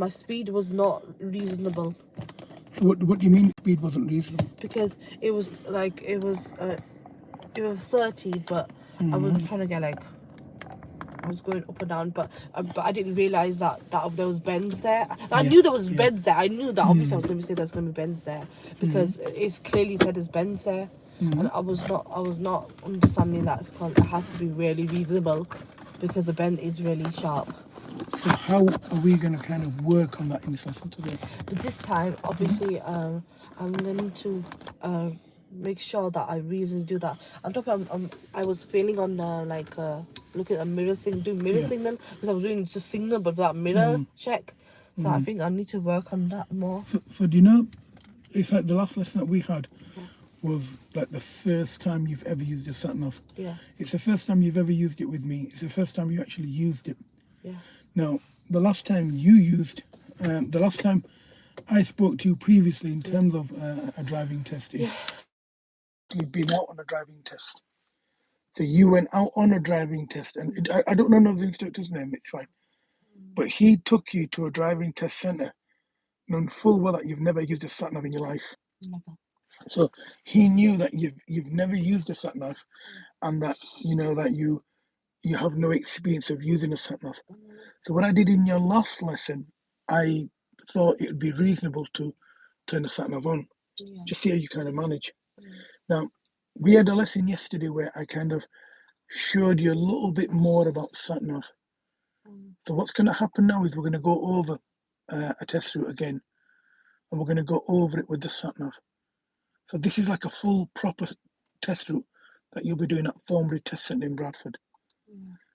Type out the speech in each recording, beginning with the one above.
my speed was not reasonable. What do you mean speed wasn't reasonable? Because it was 30, but I was trying to get like, I was going up and down, but I didn't realize that there was bends there. I knew there was bends there. I knew that obviously I was going to say there's going to be bends there because it's clearly said there's bends there, and I was not understanding that it has to be really reasonable because the bend is really sharp. So how are we going to kind of work on that in this lesson today? But this time, obviously, I'm going to make sure that I really do that. On top of, I was failing on looking at mirror signal, because I was doing just signal but without mirror check. So I think I need to work on that more. So do you know, it's like the last lesson that we had was like the first time you've ever used a sat nav. Yeah. It's the first time you've ever used it with me. It's the first time you actually used it. Yeah. Now, the last time I spoke to you previously in terms of a driving test is you've been out on a driving test. So you went out on a driving test, and I don't know the instructor's name, it's fine. But he took you to a driving test centre, knowing full well that you've never used a sat nav in your life. Never. So he knew that you've never used a sat nav, and that that you have no experience of using a sat nav. So what I did in your last lesson, I thought it would be reasonable to turn the sat nav on, just see how you kind of manage. Now, we had a lesson yesterday where I kind of showed you a little bit more about sat nav. So what's going to happen now is we're going to go over a test route again, and we're going to go over it with the sat nav. So this is like a full proper test route that you'll be doing at Thornbury Test Centre in Bradford.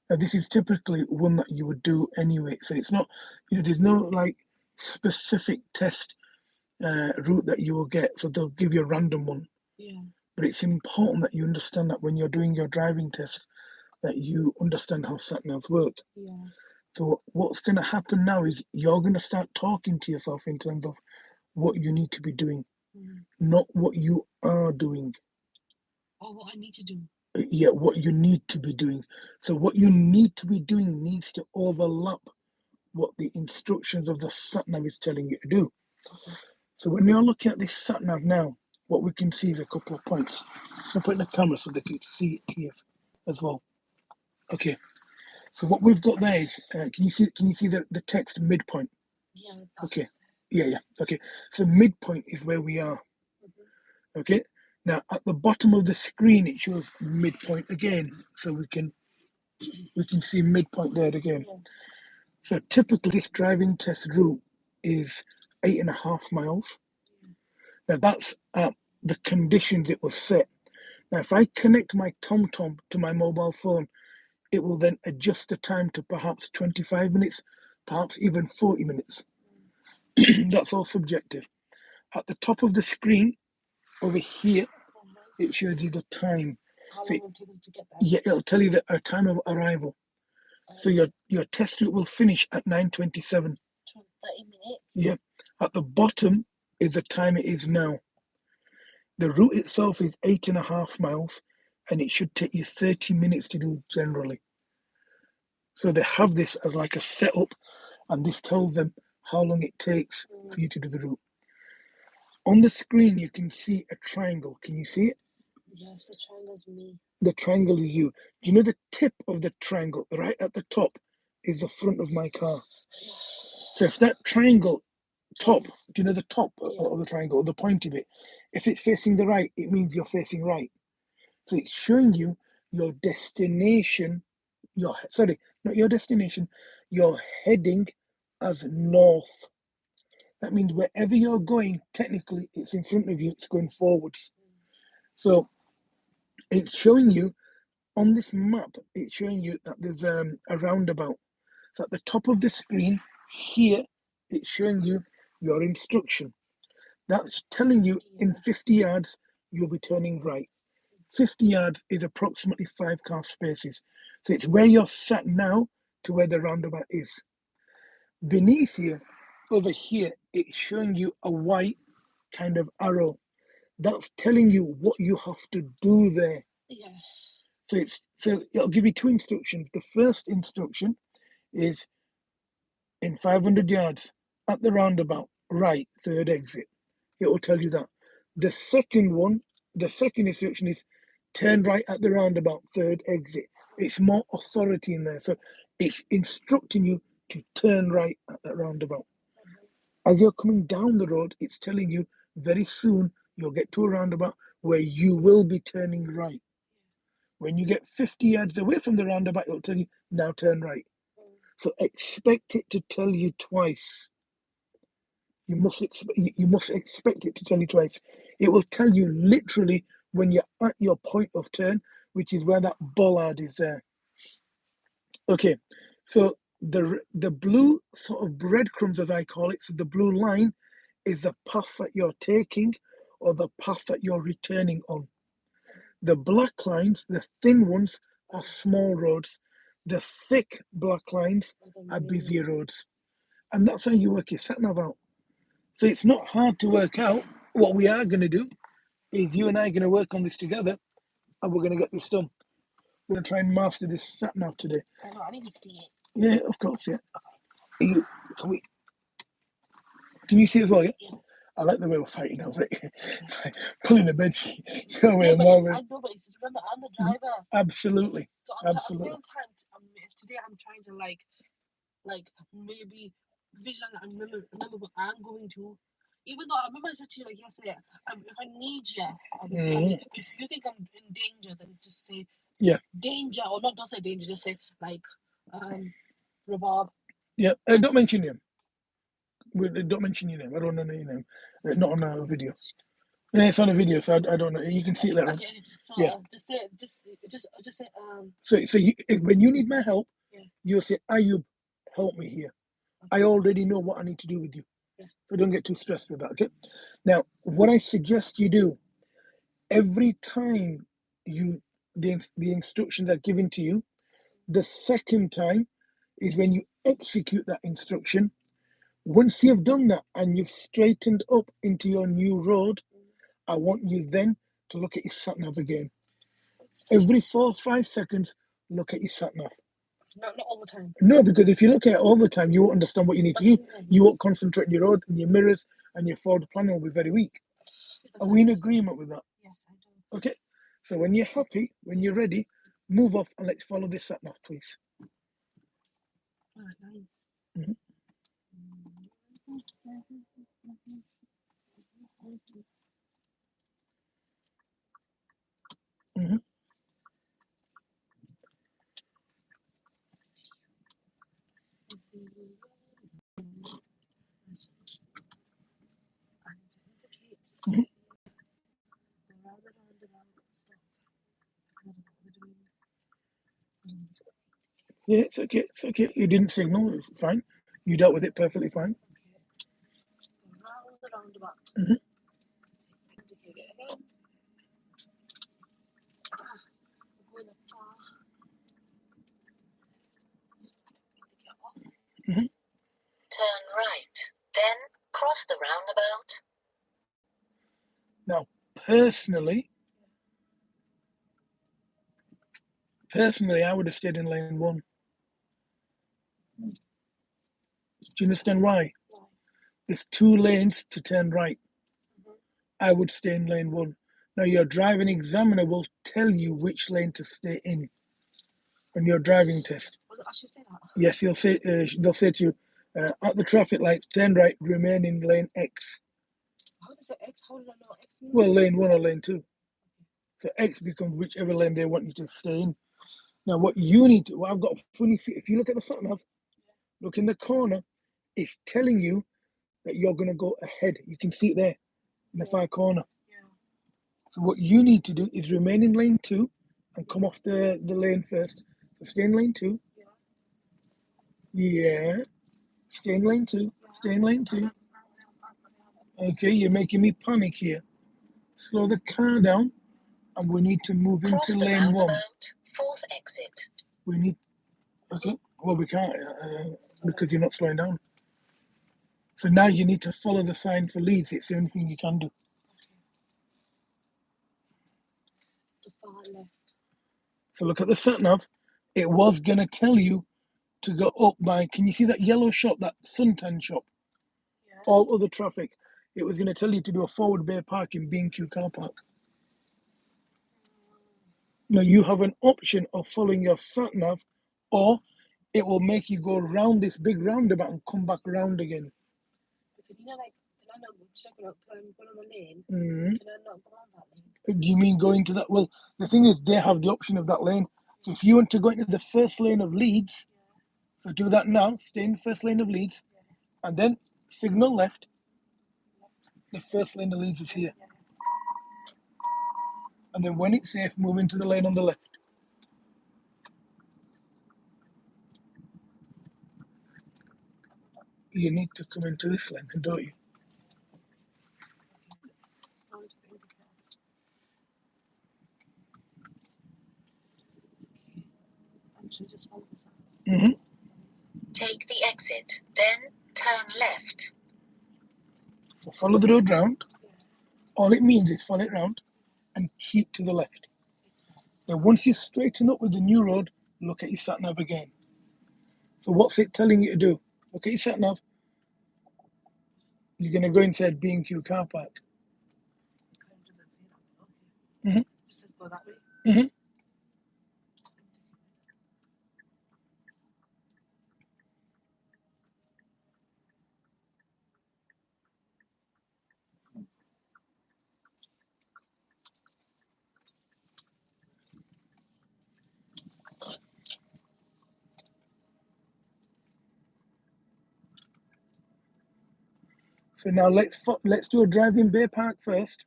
Now this is typically one that you would do anyway. So it's not, there's no like specific test route that you will get. So they'll give you a random one. Yeah. But it's important that you understand that when you're doing your driving test, that you understand how sat navs work. Yeah. So what's going to happen now is you're going to start talking to yourself in terms of what you need to be doing, not what you are doing. Or what I need to do. Yeah, what you need to be doing. So what you need to be doing needs to overlap what the instructions of the sat nav is telling you to do. So when you're looking at this sat nav now, what we can see is a couple of points. So put in the camera so they can see it here as well. Okay. So what we've got there is, can you see the text midpoint? Yeah. Okay. Yeah. Okay. So midpoint is where we are. Okay. Now at the bottom of the screen it shows midpoint again, so we can see midpoint there again. Yeah. So typically this driving test route is 8.5 miles. Now that's at the conditions it was set. Now if I connect my TomTom to my mobile phone, it will then adjust the time to perhaps 25 minutes, perhaps even 40 minutes. That's all subjective. At the top of the screen, over here, it shows you the time. How long will it take us to get there? Yeah, it'll tell you the time of arrival. So your test route will finish at 9:27. 30 minutes? Yeah. At the bottom is the time it is now. The route itself is 8.5 miles, and it should take you 30 minutes to do generally. So they have this as like a setup, and this tells them how long it takes for you to do the route. On the screen, you can see a triangle. Can you see it? Yes, the triangle's me. The triangle is you. Do you know the tip of the triangle, right at the top, is the front of my car? So if that triangle top, do you know the top of the triangle, the pointy bit? If it's facing the right, it means you're facing right. So it's showing you your destination, not your destination, your heading as north. That means wherever you're going, technically, it's in front of you, it's going forwards. So it's showing you, on this map, it's showing you that there's a roundabout. So at the top of the screen, here, it's showing you your instruction. That's telling you in 50 yards, you'll be turning right. 50 yards is approximately 5 car spaces. So it's where you're sat now to where the roundabout is. Beneath you, over here, it's showing you a white kind of arrow. That's telling you what you have to do there. Yeah. So it'll give you 2 instructions. The first instruction is in 500 yards, at the roundabout, right, third exit. It will tell you that. The second one, the second instruction is turn right at the roundabout, third exit. It's more authority in there. So it's instructing you to turn right at that roundabout. As you're coming down the road, it's telling you very soon you'll get to a roundabout where you will be turning right. When you get 50 yards away from the roundabout, it'll tell you, now turn right. So expect it to tell you twice. You must expect it to tell you twice. It will tell you literally when you're at your point of turn, which is where that bollard is there. Okay, so the blue sort of breadcrumbs, as I call it, so the blue line is the path that you're taking or the path that you're returning on. The black lines, the thin ones, are small roads. The thick black lines are busier roads. And that's how you work your sat-nav out. So it's not hard to work out. What we are going to do is you and I are going to work on this together and we're going to get this done. We're going to try and master this sat-nav today. I know, I need to see it. Yeah, of course, yeah. Can you see as well, yeah? Yeah. I like the way we're fighting over it. Pulling the bed sheet. Yeah, but I know, but it's, remember, I'm the driver. Absolutely. So at the Absolutely. same time, today I'm trying to like maybe visualize and remember what I'm going to. Even though I remember I said to you like yesterday, if I need you, I will tell you. If you think I'm in danger, then just say danger, or not. Don't say danger. Just say like Rabab. Yeah, don't mention him. Don't mention your name. I don't know your name. Not on a video. Yeah, it's on a video, so I don't know. You can see it later. Okay, so yeah. Just say So when you need my help, you'll say, Ayub, help me here. Okay. I already know what I need to do with you. So don't get too stressed with that, okay? Now, what I suggest you do, every time the instructions are given to you, the second time is when you execute that instruction. Once you've done that and you've straightened up into your new road, I want you then to look at your sat-nav again. Every 4 or 5 seconds, look at your sat-nav. Not all the time. No, because if you look at it all the time, you won't understand what you need to do. You won't concentrate on your road and your mirrors, and your forward planning will be very weak. Are we in agreement with that? Yes, I do. Okay. So when you're happy, when you're ready, move off and let's follow this sat-nav, please. All right, nice. Mm-hmm. Mm-hmm. Mm-hmm. Yeah, it's okay. It's okay. You didn't signal. It's fine. You dealt with it perfectly fine. Round the roundabout. Mm-hmm. Mm-hmm. Turn right, then cross the roundabout. Now, personally, I would have stayed in lane 1. Do you understand why? There's 2 lanes to turn right. I would stay in lane 1. Now, your driving examiner will tell you which lane to stay in on your driving test. I should say that. Yes, they'll say to you, at the traffic lights, turn right, remain in lane X. How does it X? How did I know X means? Well, lane 1 or lane 2. So X becomes whichever lane they want you to stay in. Now, what I've got a funny feel. If you look at the sat-nav, look in the corner, it's telling you that you're going to go ahead. You can see it there in the far corner. So what you need to do is remain in lane 2 and come off the lane first. So stay in lane 2. Yeah. Stay in lane 2. Stay in lane 2. Okay, you're making me panic here. Slow the car down, and we need to move Cross into the lane 1. Roundabout, 4th exit. We need. Okay. Well, we can't because you're not slowing down. So now you need to follow the sign for leads. It's the only thing you can do. The far left. So look at the sat-nav. It was going to tell you to go up by, can you see that yellow shop, that suntan shop? all other traffic, it was going to tell you to do a forward bay park in B&Q car park. Now you have an option of following your sat nav, or it will make you go around this big roundabout and come back around again. Because can I not go on the lane? Mm. Can I not go on that lane? Do you mean going to that? Well, the thing is, they have the option of that lane. So if you want to go into the first lane of Leeds, so do that now. Stay in the first lane of Leeds, and then signal left. The first lane of Leeds is here. And then when it's safe, move into the lane on the left. You need to come into this lane, don't you? Mm-hmm. Take the exit, then turn left. So follow the road round. All it means is follow it round and keep to the left. Then once you straighten up with the new road, look at your sat nav again. So what's it telling you to do? Look at your sat nav. You're going to go inside B&Q car park. Mm-hmm. Just go that way. Mm-hmm. So now let's do a drive-in bay park first.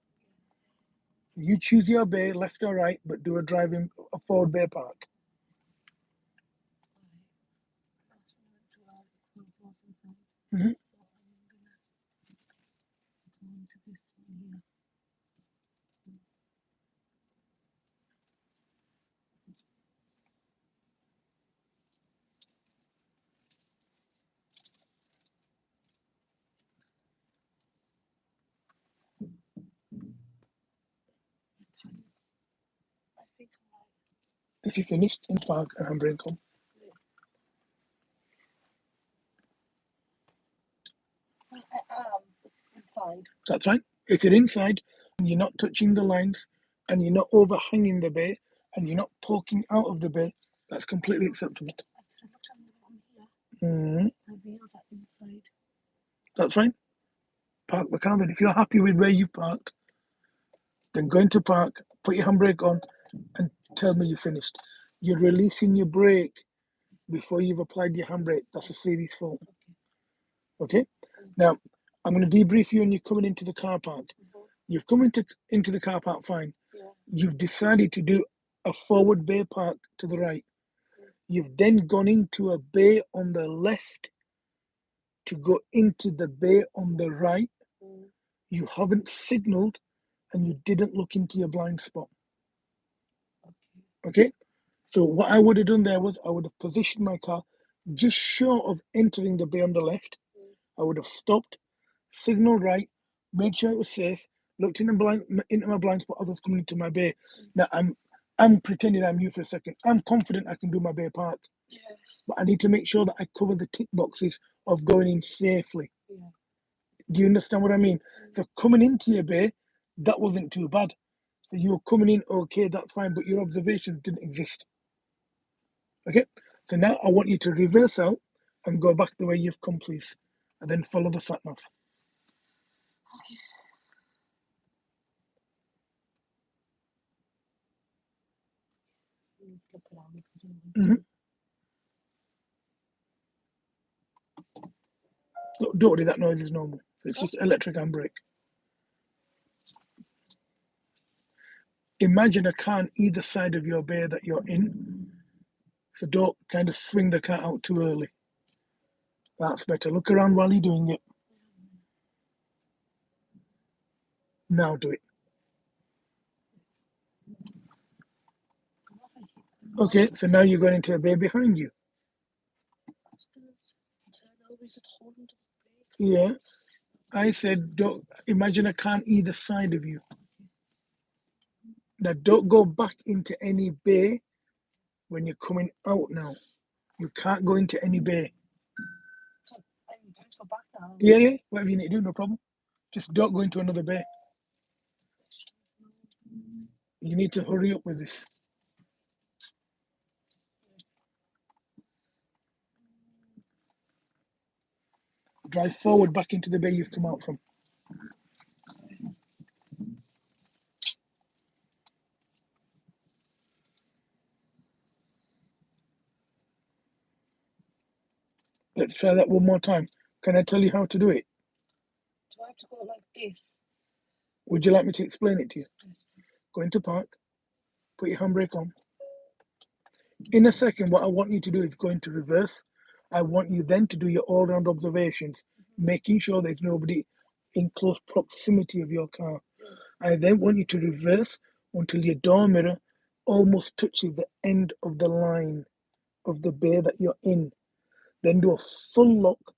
You choose your bay, left or right, but do a forward bay park. Mm-hmm. If you finished in park and handbrake on. Inside. That's fine. If you're inside and you're not touching the lines and you're not overhanging the bay and you're not poking out of the bay, that's completely acceptable. Mm-hmm. Inside. That's fine. Park the car then. If you're happy with where you've parked, then go into park, put your handbrake on, and tell me you're finished. You're releasing your brake before you've applied your handbrake. That's a serious fault. Okay? Now, I'm going to debrief you and you're coming into the car park. You've come into the car park fine. You've decided to do a forward bay park to the right. You've then gone into a bay on the left to go into the bay on the right. You haven't signaled and you didn't look into your blind spot. Okay? So what I would have done there was I would have positioned my car just short of entering the bay on the left. I would have stopped, signaled right, made sure it was safe, looked into my blind spot as I was coming into my bay. Now I'm pretending I'm you for a second. I'm confident I can do my bay park. But I need to make sure that I cover the tick boxes of going in safely. Do you understand what I mean? So coming into your bay, that wasn't too bad. So you were coming in okay, that's fine, but your observations didn't exist. Okay? So now I want you to reverse out and go back the way you've come, please. And then follow the sat nav. Mm-hmm. Don't worry, that noise is normal. It's just electric handbrake. Imagine a car on either side of your bay that you're in. So don't kind of swing the car out too early. That's better. Look around while you're doing it. Now do it. Okay, so now you're going into a bay behind you. Yeah. I said, don't imagine a car on either side of you. Now, don't go back into any bay when you're coming out now. You can't go into any bay. Yeah, whatever you need to do, no problem. Just don't go into another bay. You need to hurry up with this. Drive forward back into the bay you've come out from. Let's try that one more time. Can I tell you how to do it? Do I have to go like this? Would you like me to explain it to you? Yes, please. Go into park, put your handbrake on. In a second, what I want you to do is go into reverse. I want you then to do your all-round observations, making sure there's nobody in close proximity of your car. I then want you to reverse until your door mirror almost touches the end of the line of the bay that you're in. Then do a full lock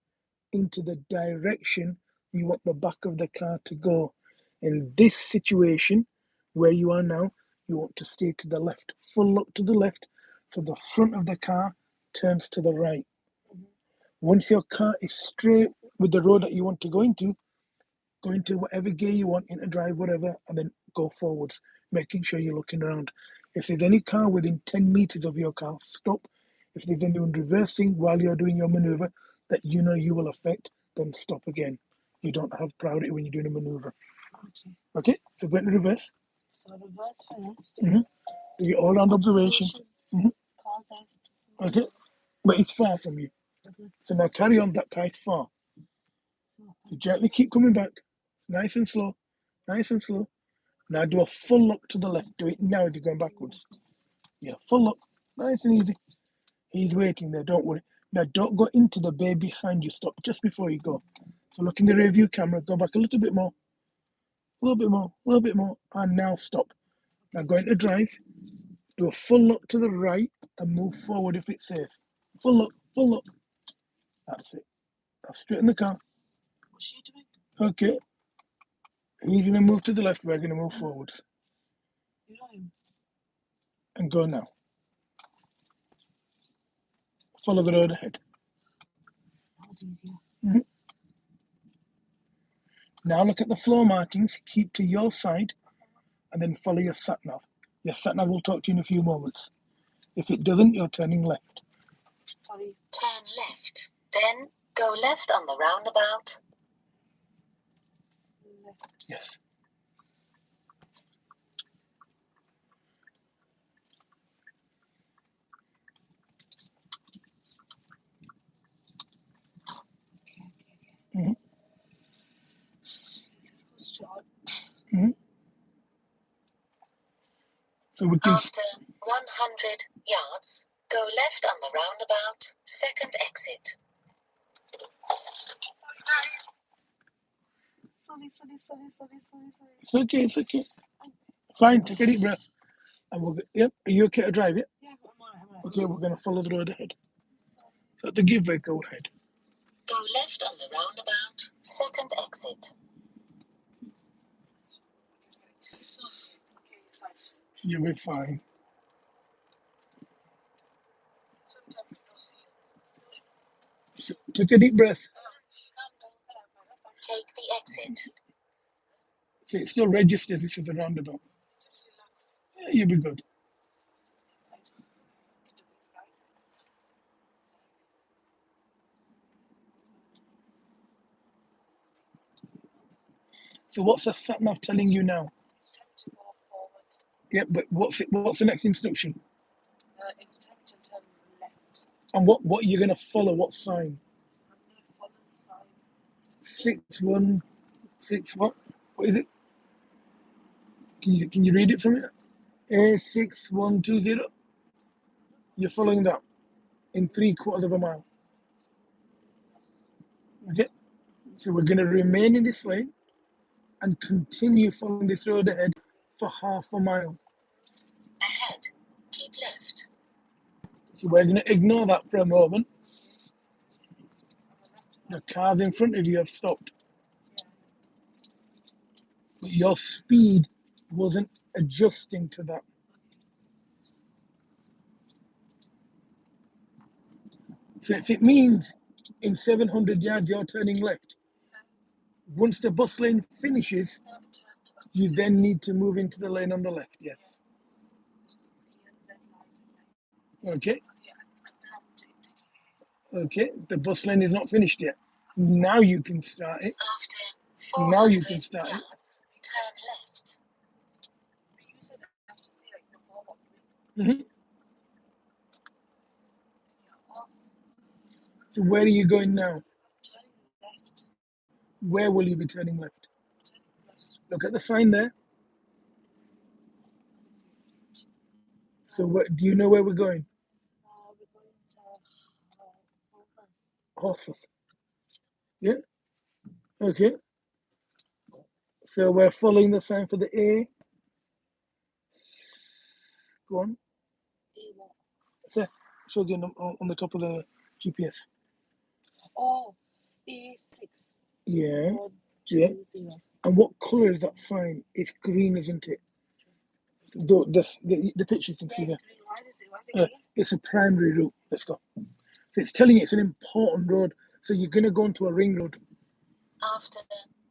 into the direction you want the back of the car to go. In this situation, where you are now, you want to stay to the left. Full lock to the left, so the front of the car turns to the right. Once your car is straight with the road that you want to go into whatever gear you want, into drive, whatever, and then go forwards, making sure you're looking around. If there's any car within 10 meters of your car, stop. If there's anyone reversing while you're doing your maneuver that you know you will affect, then stop again. You don't have priority when you're doing a maneuver. Okay, so go into reverse. So reverse first. Do your all-round observations. Okay, but it's far from you. So now carry on, that car is far. So gently keep coming back, nice and slow, nice and slow. Now do a full look to the left. Do it now if you're going backwards. Yeah, full look, nice and easy. He's waiting there, don't worry. Now don't go into the bay behind you, stop just before you go. So look in the rear view camera, go back a little bit more, a little bit more, a little bit more, and now stop. Now go into drive, do a full look to the right and move forward if it's safe. Full look, full look. That's it. Now straighten the car. What's she doing? Okay. He's going to move to the left, we're going to move forwards. You know him? And go now. Follow the road ahead. That was easier. Now look at the floor markings, keep to your side, and then follow your sat-nav. Your sat-nav will talk to you in a few moments. If it doesn't, you're turning left. Sorry. Turn left. Then go left on the roundabout. Yes. Let's go straight on. So we can... After 100 yards, go left on the roundabout, second exit. Sorry. It's okay, it's okay. Fine, take a deep breath. And we'll... Yep, are you okay to drive it? Yeah, I'm alright. Okay, we're going to follow the road ahead. Let the give way, go ahead. Go left on the roundabout, second exit. Okay, it's fine. You'll be fine. Sometimes you don't see it. So, take a deep breath. Take the exit. So it still registers this is a roundabout. Just relax. Yeah, you'll be good. So what's the sat-nav telling you now? It's time to go forward. Yeah, but what's the next instruction? It's time to turn left. And what are you going to follow? What sign? I'm going to follow the sign. 616 what? What is it? Can you read it from it? A6120. You're following that in 3/4 of a mile. Okay? So we're going to remain in this lane and continue following this road ahead for half a mile. Ahead, keep left. So we're going to ignore that for a moment. The cars in front of you have stopped. But your speed wasn't adjusting to that. So if it means In 700 yards, you're turning left. Once the bus lane finishes, you then need to move into the lane on the left. Yes. Okay. Okay. The bus lane is not finished yet. Now you can start it. After Now you 400 can start it. yards, turn left. Mhm. So where are you going now? Where will you be turning left? Look at the sign there. So do you know where we're going? Horsforth. Yeah. Okay. So we're following the sign for the A. Go on. So shows you on the top of the GPS. Oh, A6. Yeah. 120. And what colour is that sign? It's green, isn't it? The picture you can see here. Why is it green? It's a primary route. Let's go. So it's telling you it's an important road. So you're going to go onto a ring road. After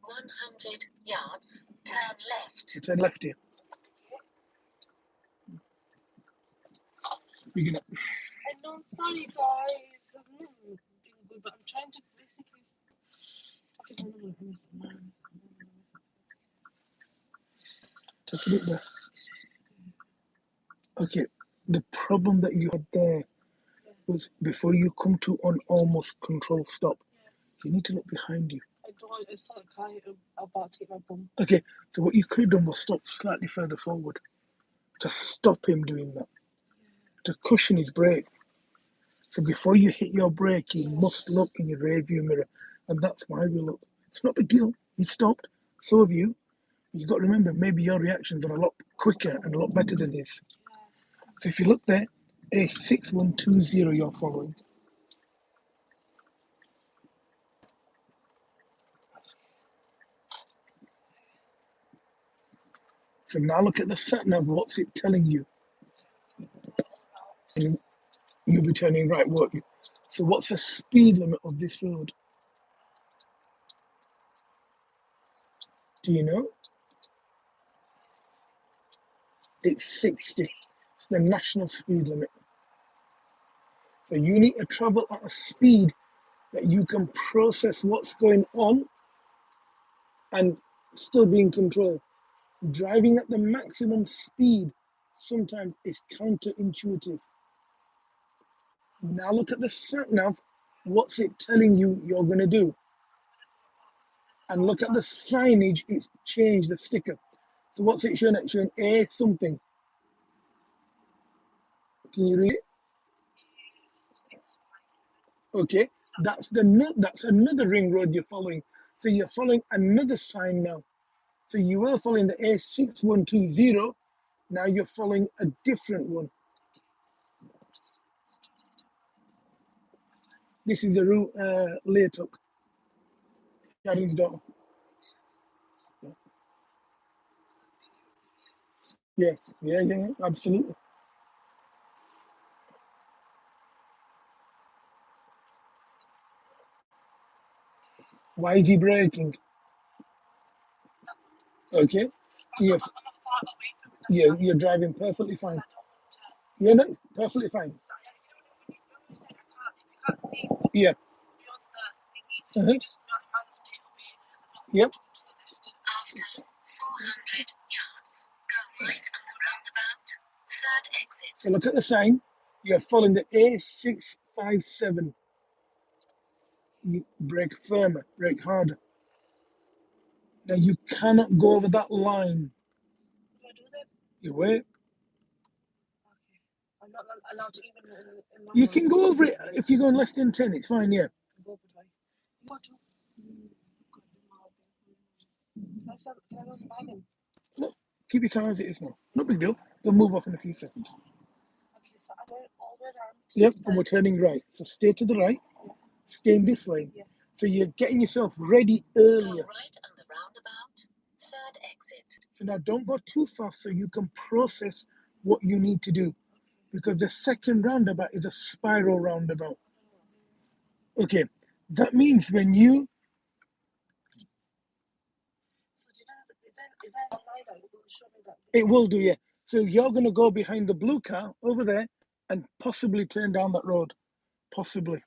100 yards, turn left. You turn left here. You're gonna. I know, sorry guys. I'm not being good, but I'm trying to basically. Okay, no, Take a deep breath. Okay. The problem that you had there was before you come to an almost control stop, you need to look behind you. I saw the car about to hit my bum. Okay. So what you could have done was stop slightly further forward to stop him doing that, to cushion his brake. So before you hit your brake, you must look in your rear view mirror. And that's why we look. It's not a big deal. He stopped. So have you. You've got to remember, maybe your reactions are a lot quicker and a lot better than his. So if you look there, A6120 you're following. So now look at the sat nav. What's it telling you? And you'll be turning right, won't you? So what's the speed limit of this road? Do you know? It's 60. It's the national speed limit. So you need to travel at a speed that you can process what's going on and still be in control. Driving at the maximum speed sometimes is counterintuitive. Now look at the sat nav. What's it telling you you're going to do? And look at the signage. It's changed the sticker. So what's it showing? It's showing A something. Can you read it? Okay. That's another ring road you're following. So you're following another sign now. So you were following the A6120. Now you're following a different one. This is the route Leah took. Karen's daughter. Yeah, absolutely. Why is he braking? Okay. So you're driving perfectly fine. Yeah, no, perfectly fine. Yeah. Uh-huh. Yep. After 400 yards, go right on the roundabout, third exit. So look at the sign. You're following the A657. You brake firmer, brake harder. Now you cannot go over that line. Do I do that? You wait. Okay. I'm not allowed to even in my You can go over it if you're going less than 10. It's fine, yeah. go to. Can I go by him? No, keep your car as it is now. No big deal. They'll move off in a few seconds. Okay, so I'm going all the way around. Yep, and we're turning right. So stay to the right. Stay in this lane. Yes. So you're getting yourself ready Go earlier. right on the roundabout, third exit. So now don't go too fast so you can process what you need to do. Because the second roundabout is a spiral roundabout. Okay, That means when you, So do you know, is there a line that will show me that? it will do, yeah. So you're going to go behind the blue car over there and possibly turn down that road. Possibly.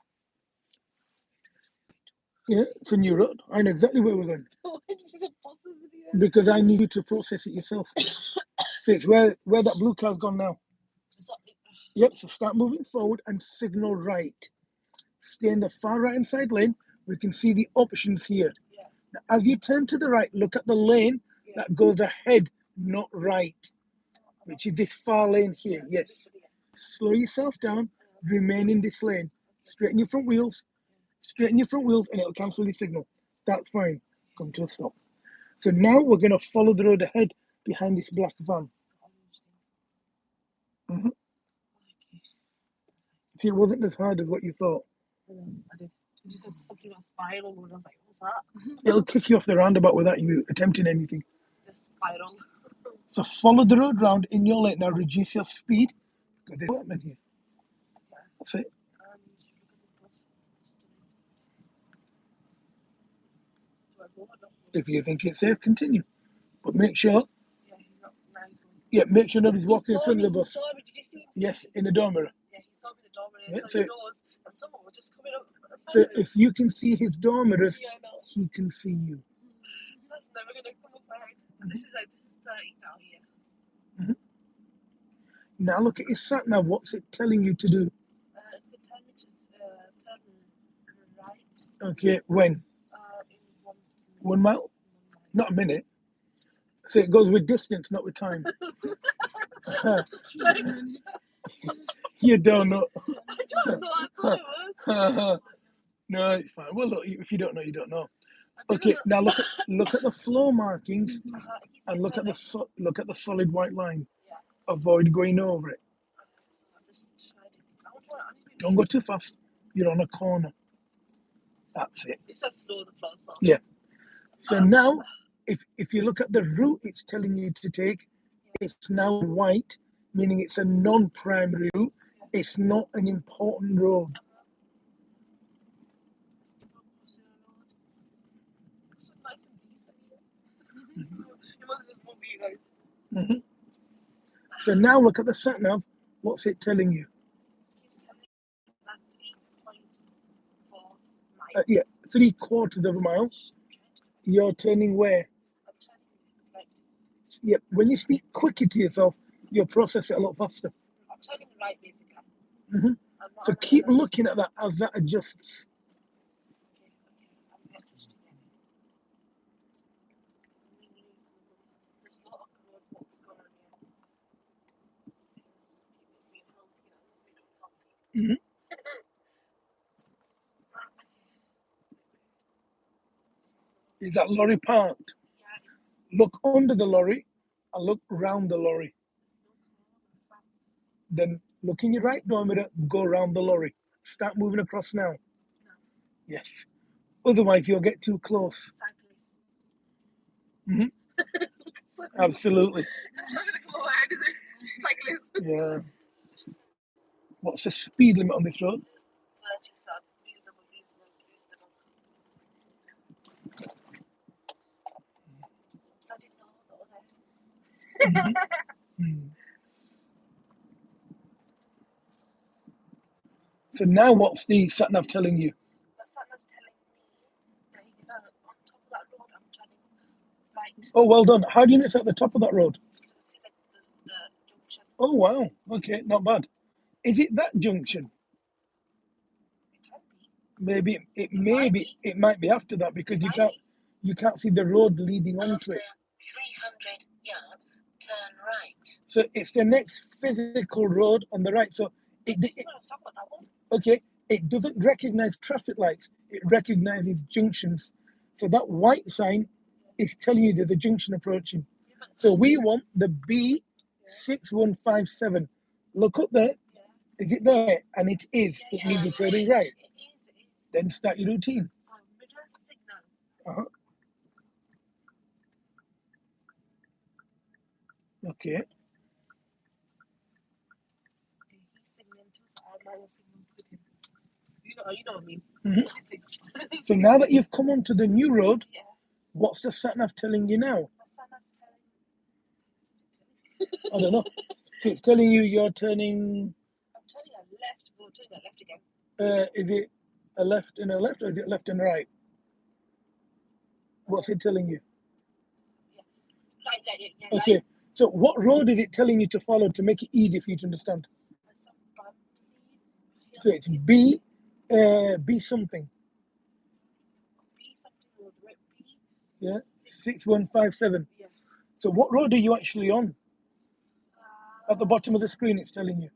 Yeah, it's a new road. I know exactly where we're going Why did you say possibly? because I need you to process it yourself. So it's where that blue car's gone now. So, Yep, so start moving forward and signal right. Stay in the far right hand side lane. We can see the options here. yeah, Now, as you turn to the right, look at the lane yeah. that goes ahead, not right, which is this far lane here. Yes. Slow yourself down, remain in this lane. Straighten your front wheels, and it'll cancel your signal. That's fine. Come to a stop. So now we're going to follow the road ahead behind this black van. Mhm. See, it wasn't as hard as what you thought. I did. You just said something about spiral, and I was like, what's that? It'll kick you off the roundabout without you attempting anything. The spiral. So follow the road round in your lane. Now reduce your speed. Because there's development here. That's it. If you think it's safe, continue. But make sure, Yeah, he's not. Now he's going. yeah, make sure nobody's walking in He front of the He bus. saw me. Did you see him? Yes, in the door mirror. Yeah, he saw me in the door mirror. Yeah, So so- he knows, and someone was just coming up. So if you can see his door mirrors, Yeah, I know. he can see you. That's never gonna come up behind. And this is 30 now here. Now look at his sat nav. What's it telling you to do? It could tell me to turn right. Okay, when? In 1 mile? Not a minute. So it goes with distance, not with time. You don't know. I don't know. I thought it was. No, it's fine. Well, look, if you don't know, you don't know. Okay, now look at the floor markings and look at the solid white line. Yeah. Avoid going over it. Don't go too fast. You're on a corner. That's it. It says slow the floor. So. Yeah. So now, if you look at the route it's telling you to take, it's now white, meaning it's a non-primary route. It's not an important road. Mhm. So now look at the sat nav. What's it telling you? Yeah, 3/4 of a mile. You're turning where? Yeah, when you speak quicker to yourself, you'll process it a lot faster. I'm turning right, basically. Mhm. So keep looking at that as that adjusts. Okay, I'm adjusting it. There's a lot of roadblocks going on here. People being healthy, Mhm. Is that lorry parked? Yeah, Look under the lorry and look round the lorry. Then look in your right door mirror, go around the lorry. Start moving across now. no. Yes. Otherwise, you'll get too close. Mhm. Absolutely. Cyclist. Yeah. What's the speed limit on this road? 30, so reasonable. I didn't know that was there. Mhm. So now what's the sat nav telling you? My son was telling me that on top of that road, I'm turning right. Oh, well done. How do you know it's at the top of that road? Because I see the junction. Oh, wow. Okay, not bad. Is it that junction? It can be. Maybe it might be after that because you can't see the road leading onto After it. 300 yards, turn right. So it's the next physical road on the right. So it Stop at that one. okay, it doesn't recognize traffic lights. It recognizes junctions. So that white sign is telling you there's a junction approaching. Yeah, So we want the B6157. Look up there. yeah. Is it there? And it is. Yeah, It means you're turning right. It is. Then start your routine. So middle signal. Uh-huh. Okay. Okay, he's signaling too, so I might as well signal with him. You know what I mean? Mhm. 26. So now that you've come onto the new road, Yeah. what's the sat nav telling you now? My son is telling I don't know. So it's telling you you're turning. I'm turning a left, but I'm turning a left again. Is it a left and a left, or is it left and right? What's it telling you? Right, yeah. Okay. Right. So what road is it telling you to follow to make it easy for you to understand? My son, but So it's B something. B something road, right? B. Yeah. 6157. Yeah. So what road are you actually on? At the bottom of the screen, it's telling you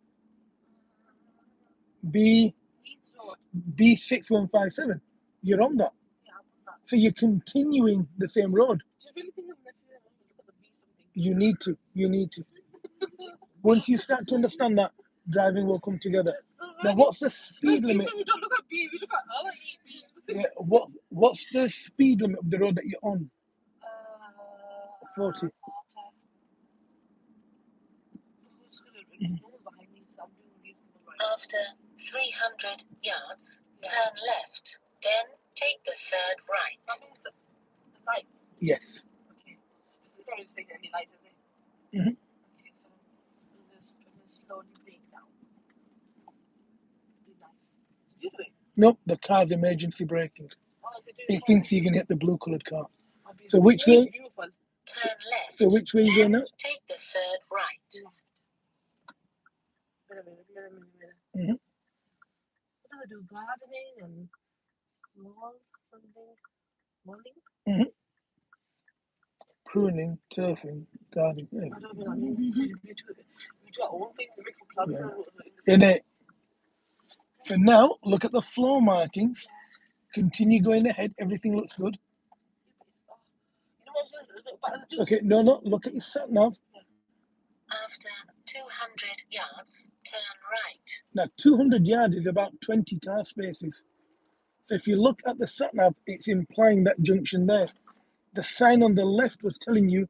Leeds Road. B6157. You're on that. Yeah, I'm on that. So you're continuing the same road. Do you really think I'm going to look at the B something? You need to. You need to. Once you start to understand that, driving will come together. Now, what's the speed limit? We don't look at B, we look at other EBs. Yeah, what's the speed limit of the road that you're on? 40. Who's going to know behind me? So I'm doing reasonable right. After 300 yards, turn left, then take the third right. That means the lights. Yes. Okay. It's not even saying any lights, is it? Mhm. Okay, so I'm going to slowly brake now. Be nice. Did you do it? Nope, the car's emergency braking. Oh, is it doing It it thinks you can hit the blue coloured car. for me? So which Oh, it's way? beautiful. Turn left, So which way are you going now? take the third right. Wait a minute. Mhm. What do I do? Gardening and small something? Molding? Pruning, turfing, gardening. Yeah. I don't know what that means. We do our own thing. We make plants. Yeah. In it. So now look at the floor markings. Continue going ahead. Everything looks good. You know what? Okay, no, look at your sat nav. After 200 yards, turn right. Now, 200 yards is about 20 car spaces. So if you look at the sat nav, it's implying that junction there. The sign on the left was telling you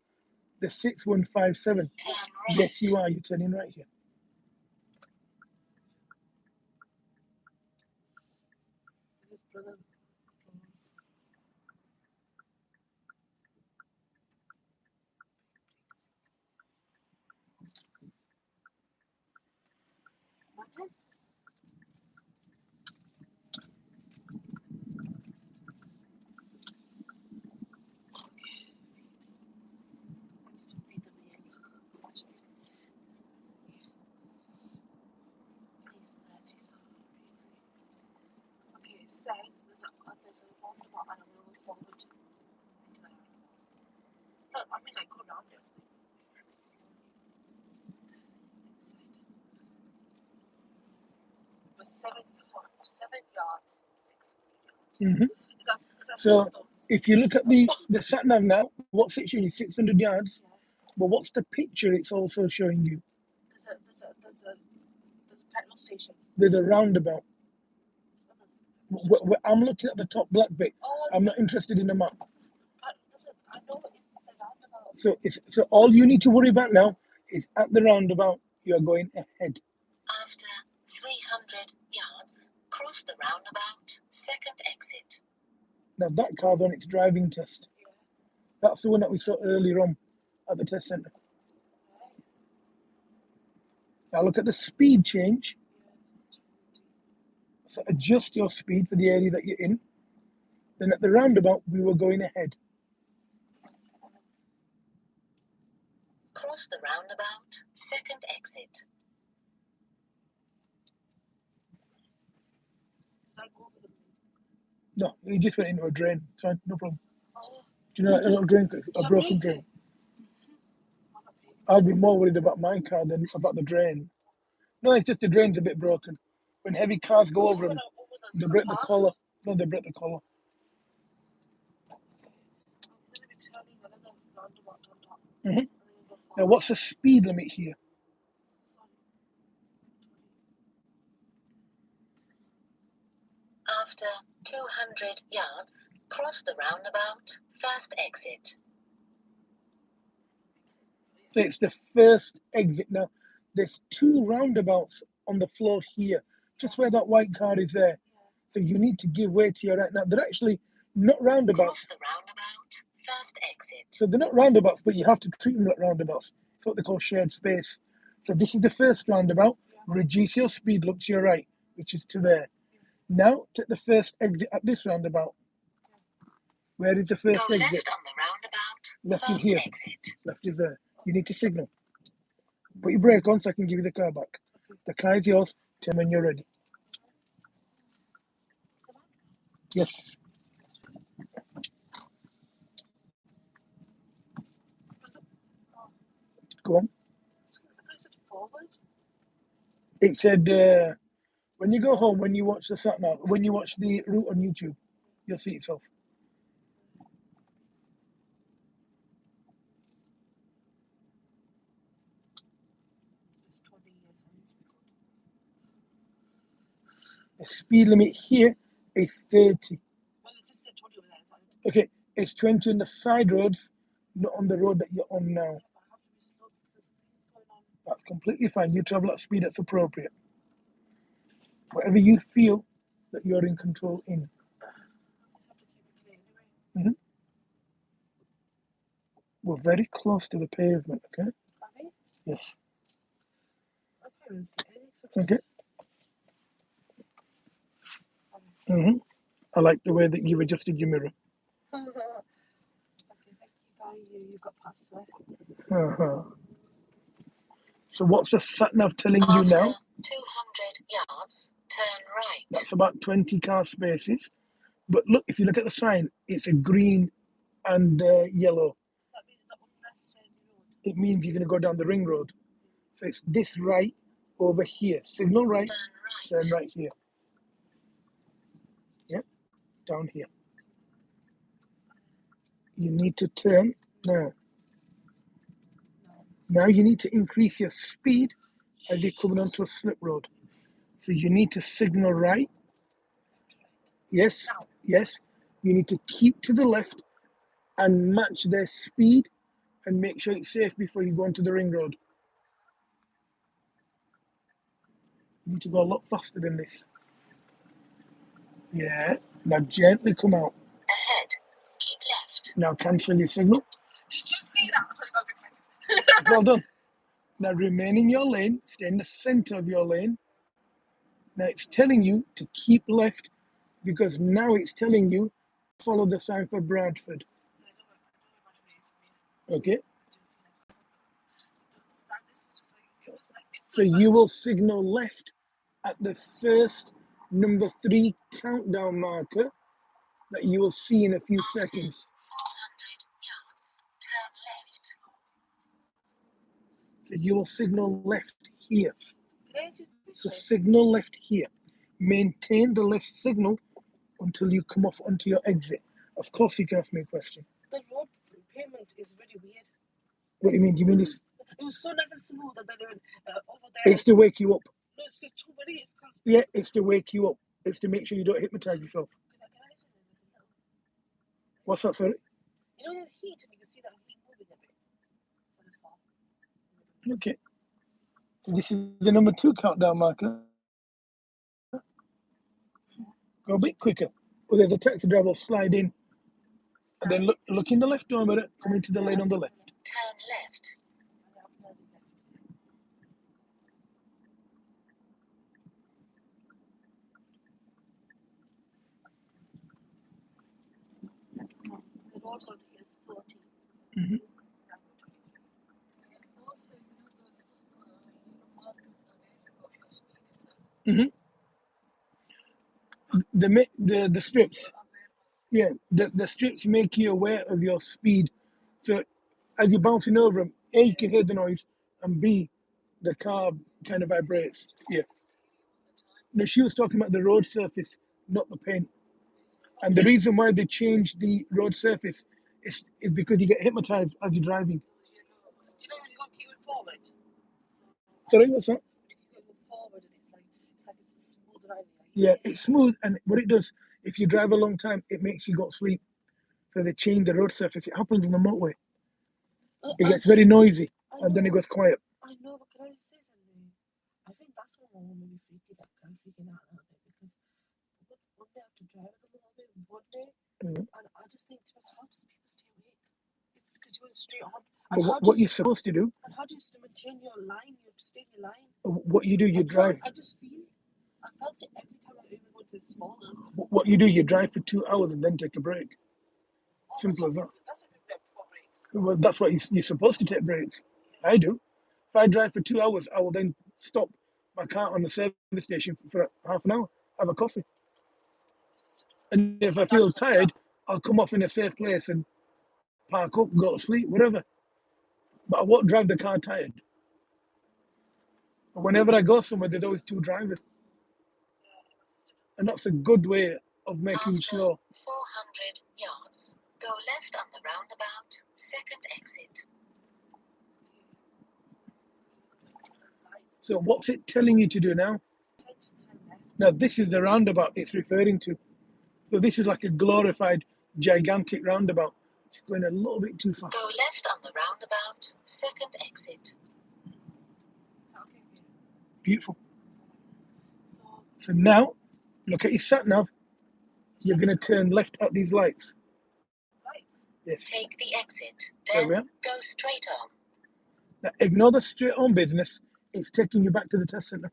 the 6157. Turn right. Yes, you are. You're turning right here. Okay, it says there's a roundabout and I'm going to go forward. No, I mean, I go down there. But 7 yards, 6 Mhm. Is that So system? if you look at the sat nav now, what's it showing you? 600 yards. But what's the picture it's also showing you? There's a petrol station. There's a roundabout. I'm looking at the top black bit. Oh, I'm not interested in the map. I know it's the roundabout. So all you need to worry about now is at the roundabout, you're going ahead. After 300 yards, cross the roundabout, second exit. Now that car's on its driving test. That's the one that we saw earlier on at the test centre. Now look at the speed change. So adjust your speed for the area that you're in. Then at the roundabout, we were going ahead. Cross the roundabout, second exit. No, you just went into a drain. It's fine, no problem. Oh, Do you know, like a little drain, a broken drain. I'd be more worried about my car than about the drain. No, it's just the drain's a bit broken. When heavy cars go over them, they break the collar. No, they break the collar. Mhm. Now, what's the speed limit here? After 200 yards, cross the roundabout, first exit. So it's the first exit. Now, there's two roundabouts on the floor here, just where that white car is there. So you need to give way to your right. Now, they're actually not roundabouts. Cross the roundabout. First exit. So they're not roundabouts, but you have to treat them like roundabouts. It's what they call shared space. So this is the first roundabout. Reduce your speed, look to your right, which is to there. Now, take the first exit at this roundabout. Where is the first Go exit? left on the roundabout. Left is First here. exit. Left is there. You need to signal. Put your brake on so I can give you the car back. The car is yours. Tell me when you're ready. Yes. Go on. It said when you go home, when you watch the sat nav, when you watch the route on YouTube, you'll see itself. The speed limit here is 30. Okay, it's 20 on the side roads, not on the road that you're on now. That's completely fine. You travel at speed that's appropriate. Whatever you feel that you're in control in. Mhm. We're very close to the pavement, okay? Yes. Okay. I like the way that you've adjusted your mirror. Uh-huh. So what's the sat nav telling you After now? 200 yards, turn right. That's about 20 car spaces. But look, if you look at the sign, it's a green and yellow. It means you're going to go down the ring road. So it's this right over here. Signal right, turn right here. Yep, down here. You need to turn now. Now you need to increase your speed as you're coming onto a slip road. So you need to signal right. Yes, yes. You need to keep to the left and match their speed and make sure it's safe before you go onto the ring road. You need to go a lot faster than this. Yeah. Now gently come out. Ahead, keep left. Now cancel your signal. Did you see that? That's how I got excited. Well done. Now remain in your lane. Stay in the center of your lane. Now it's telling you to keep left because now it's telling you follow the sign for Bradford. Okay. So you will signal left at the first number 3 countdown marker that you will see in a few seconds. 400 yards, turn left. So you will signal left here. So signal left here. Maintain the left signal until you come off onto your exit. Of course you can ask me a question. The road payment is really weird. What do you mean? Do you mean this? It was so nice and smooth, and then they went over there. It's to wake you up. No, it's just too many. It's called. Yeah, it's to wake you up. It's to make sure you don't hypnotize yourself. What's that, sorry? You know the heat, and you can see that heat moving a bit. So that's all. Okay. So this is the number 2 countdown marker. Go a bit quicker. Or there's a taxi driver will slide in. And then look in the left door mirror, come into the lane on the left. Turn left. The roads on here is 40. Mm-hmm. Also, you know those markers are of your speed as well. Mm-hmm. The strips. Yeah, the strips make you aware of your speed. So as you're bouncing over them, A, you can hear the noise, and B, the car kind of vibrates. Yeah. No, she was talking about the road surface, not the paint. And the reason why they changed the road surface is because you get hypnotized as you're driving. You know when you got to keep it forward? Sorry, what's that? When you keep it forward, and it's like it's smooth riding. Yeah, it's smooth, and what it does, if you drive a long time, it makes you go to sleep. So they change the road surface. It happens on the motorway. It gets very noisy, and then it goes quiet. I know, but can I just say something? I think that's what my mom made me freaking out a little bit because day I have to drive a little bit, one day, Mm. and I just think to myself, how does people stay awake? It's because you're straight on. But And how what do you, you're supposed to do, and how do you maintain your line? You have to stay in your line. what you do, you drive. I just feel, I felt it every time I even go to this mall. What you do, you drive for 2 hours and then take a break. Oh, Simple as that. That's what people do before breaks. Well, that's what you're supposed to take breaks. I do. If I drive for 2 hours, I will then stop my car on the service station for half an hour, have a coffee. And if I feel tired, I'll come off in a safe place and park up, go to sleep, whatever. But I won't drive the car tired. Whenever I go somewhere, there's always two drivers. And that's a good way of making After sure. 400 yards, go left on the roundabout, second exit. So what's it telling you to do now? Now, this is the roundabout it's referring to. So this is like a glorified, gigantic roundabout. It's going a little bit too fast. Go left on the roundabout, second exit. Beautiful. So now, look at your sat nav. You're going to turn left at these lights. Yes. Take the exit, There we then are. go straight on. Now, ignore the straight on business. It's taking you back to the test center.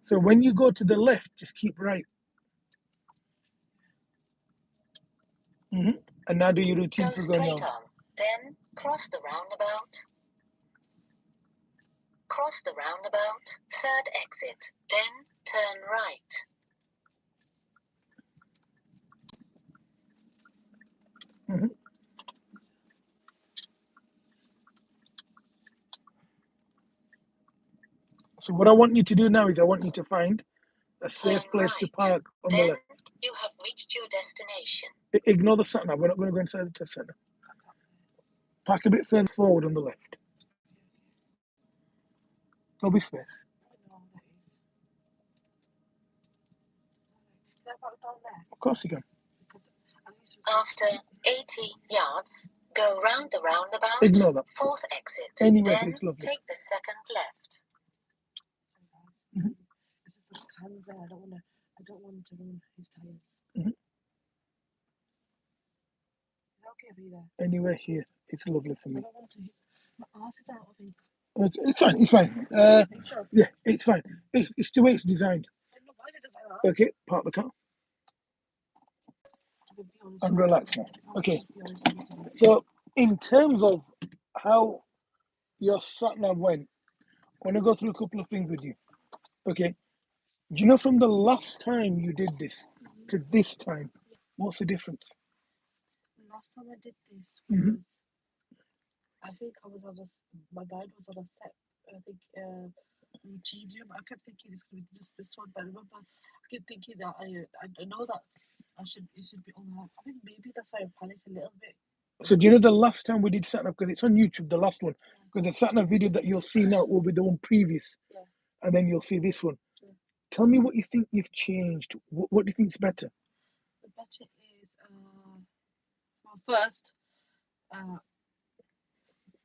So when you go to the left, just keep right. And now do your routine Go for going straight down. on, then cross the roundabout. Cross the roundabout, third exit, then turn right. So what I want you to do now is I want you to find a safe Turn place to right. park on the Then left. you have reached your destination. Ignore the sat nav. We're not going to go inside the test center. Park a bit further forward on the left. There'll be space. Of course you can. After 80 yards, go round the roundabout, Ignore that. fourth exit. Anyway, Then it's lovely. take the second left. It's just those cans there. I don't want to ruin his tires. Mhm. Is that okay for you there? Anywhere here, it's lovely for I me. don't want to. My ass is out of ink. Okay, it's fine. It's fine. Are you sure? Yeah, it's fine. It's the way it's designed. Why is it designed like that? Okay, park the car To be honest, and relax now. I want Okay. to be honest with you today. So in terms of how your sat nav went, I want to go through a couple of things with you. Okay. Do you know from the last time you did this to this time, what's the difference? The last time I did this Mhm. was, I think I was on my mind was on a set, I think, routine. I kept thinking it's going to be just this one, but I remember I kept thinking that I know that it should be all that. I think maybe that's why I panicked a little bit. So do you know the last time we did sat nav, because it's on YouTube, the last one, because the sat nav video that you'll see now will be the one previous, Yeah. and then you'll see this one. Yeah. Tell me what you think you've changed. What do you think's better? The better is, well, first,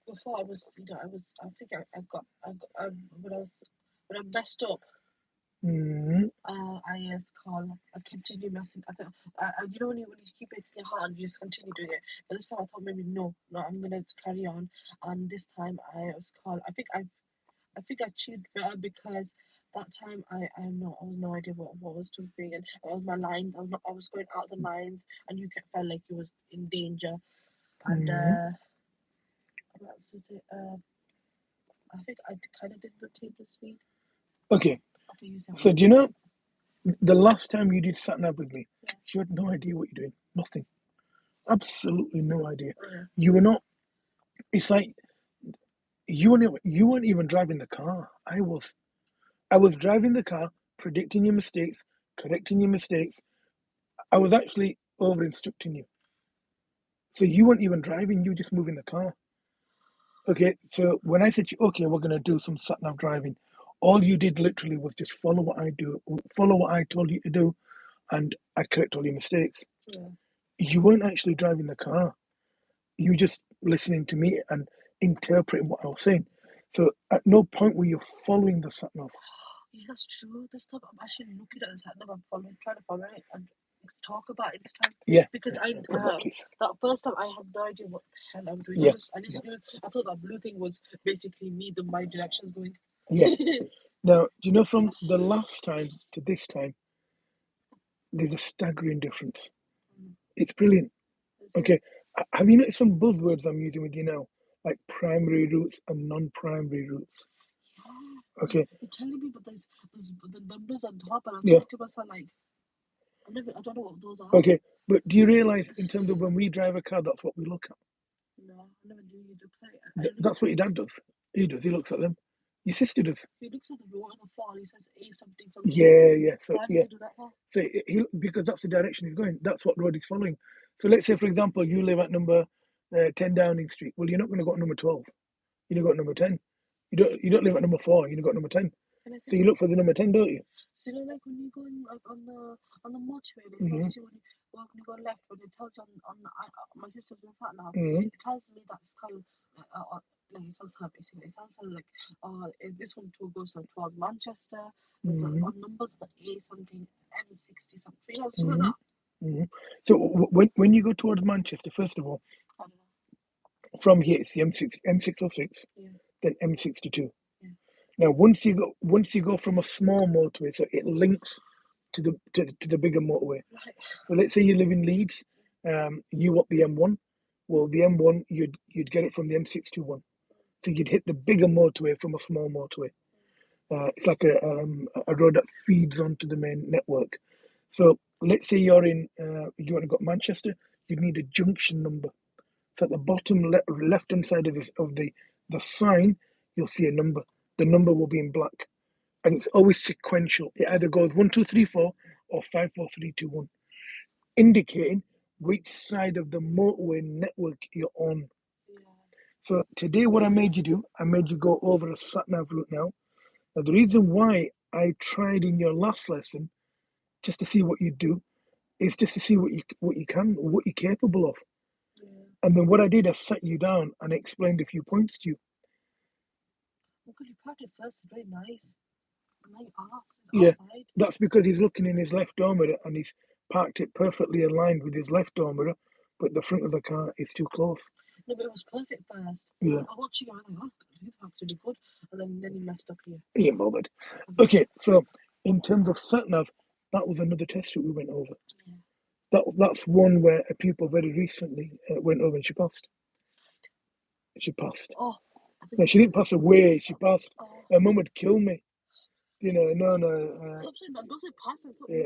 before I was, I think when I messed up, Mhm. I just I continue messing. I thought, when you keep it in your heart, you just continue doing it. But this time I thought maybe no, I'm gonna carry on. And this time I was called. I think I achieved better because that time I have no idea what was doing, and it was my line. I was going out the lines, and you felt like you was in danger. And what else was it? I think I kind of did rotate the speed. Okay. After using So do you know the last time you did sat nav with me, you had no idea what you're doing. Nothing. Absolutely no idea. Yeah. You were not. It's like you weren't even driving the car. I was. I was driving the car, predicting your mistakes, correcting your mistakes. I was actually over instructing you. So you weren't even driving, you were just moving the car. Okay, so when I said to you, okay, we're gonna do some sat nav driving, all you did literally was just follow what I told you to do, and I correct all your mistakes. Yeah. You weren't actually driving the car. You were just listening to me and interpreting what I was saying. So at no point were you following the sat nav. Yeah, that's true. This time I'm actually looking at this. I'm trying to follow it and talk about it this time. Yeah. Because Yeah, put that, please. that first time I had no idea what the hell I'm doing. Yeah, I just knew. I thought that blue thing was basically me. My directions going. Yeah. Now, do you know from the last time to this time, there's a staggering difference. Mm. It's brilliant. Is it? Okay. Have you noticed some buzzwords I'm using with you now? Like primary routes and non-primary routes. Yeah. Okay. You're telling me, but there's the numbers on top, and I'm Yeah. thinking to myself like, I don't know what those are. Okay. But do you realize in terms of when we drive a car, that's what we look at? No, I never knew you do play. That's what your dad does. He does. He looks at them. Your sister does. He looks at the road on the floor and he says A something something. Yeah. So Why does yeah. he do that for? So because that's the direction he's going. That's what road he's following. So let's say, for example, you live at number 10 Downing Street. Well, you're not going to go at number 12. You're going to go at number 10. You don't live at number 4. You're going to go at number 10. Can I So say you look for the number 10, don't you? so you know, like when you go in, like on the motorway, it Mhm. says to you when you go left, when it tells you on my sister's in that now, Mhm. it tells me that it's called like it tells her basically, it tells her like this one goes towards Manchester. There's Mhm. on numbers the A something M60 something, you know, something like that. Mhm. So when you go towards Manchester, first of all, I don't know. from here it's the M606, Yeah, then M62. yeah. Now once you go from a small motorway, so it links to the bigger motorway. Right. So let's say you live in Leeds, you want the M1. Well, the M1 you'd get it from the M621. So you'd hit the bigger motorway from a small motorway. It's like a road that feeds onto the main network. So let's say you want to go to Manchester, you'd need a junction number. So at the bottom left hand side of the sign, you'll see a number. The number will be in black, and it's always sequential. It either goes 1 2 3 4 or 5 4 3 2 1, indicating which side of the motorway network you're on. Yeah. So today, what I made you do, I made you go over a sat nav route now. Now, the reason why I tried in your last lesson, just to see what you do, is just to see what you can, what you're capable of. Yeah. And then what I did, I sat you down and explained a few points to you. Because you parked it first, very nice. My ass is Yeah, outside. that's because he's looking in his left door mirror and he's parked it perfectly aligned with his left door mirror, but the front of the car is too close. No, but it was perfect first. Yeah, I watched you, I was like, oh, this park's really good. And then he messed up here. he ain't bothered. Okay, so in terms of sat nav, that was another test that we went over. Yeah. That's one where a pupil very recently went over and she passed. She passed. Oh, I think No, she didn't pass away. She passed. oh. Her mum would kill me. You know, no. Stop saying that. Don't say pass. I thought Yeah,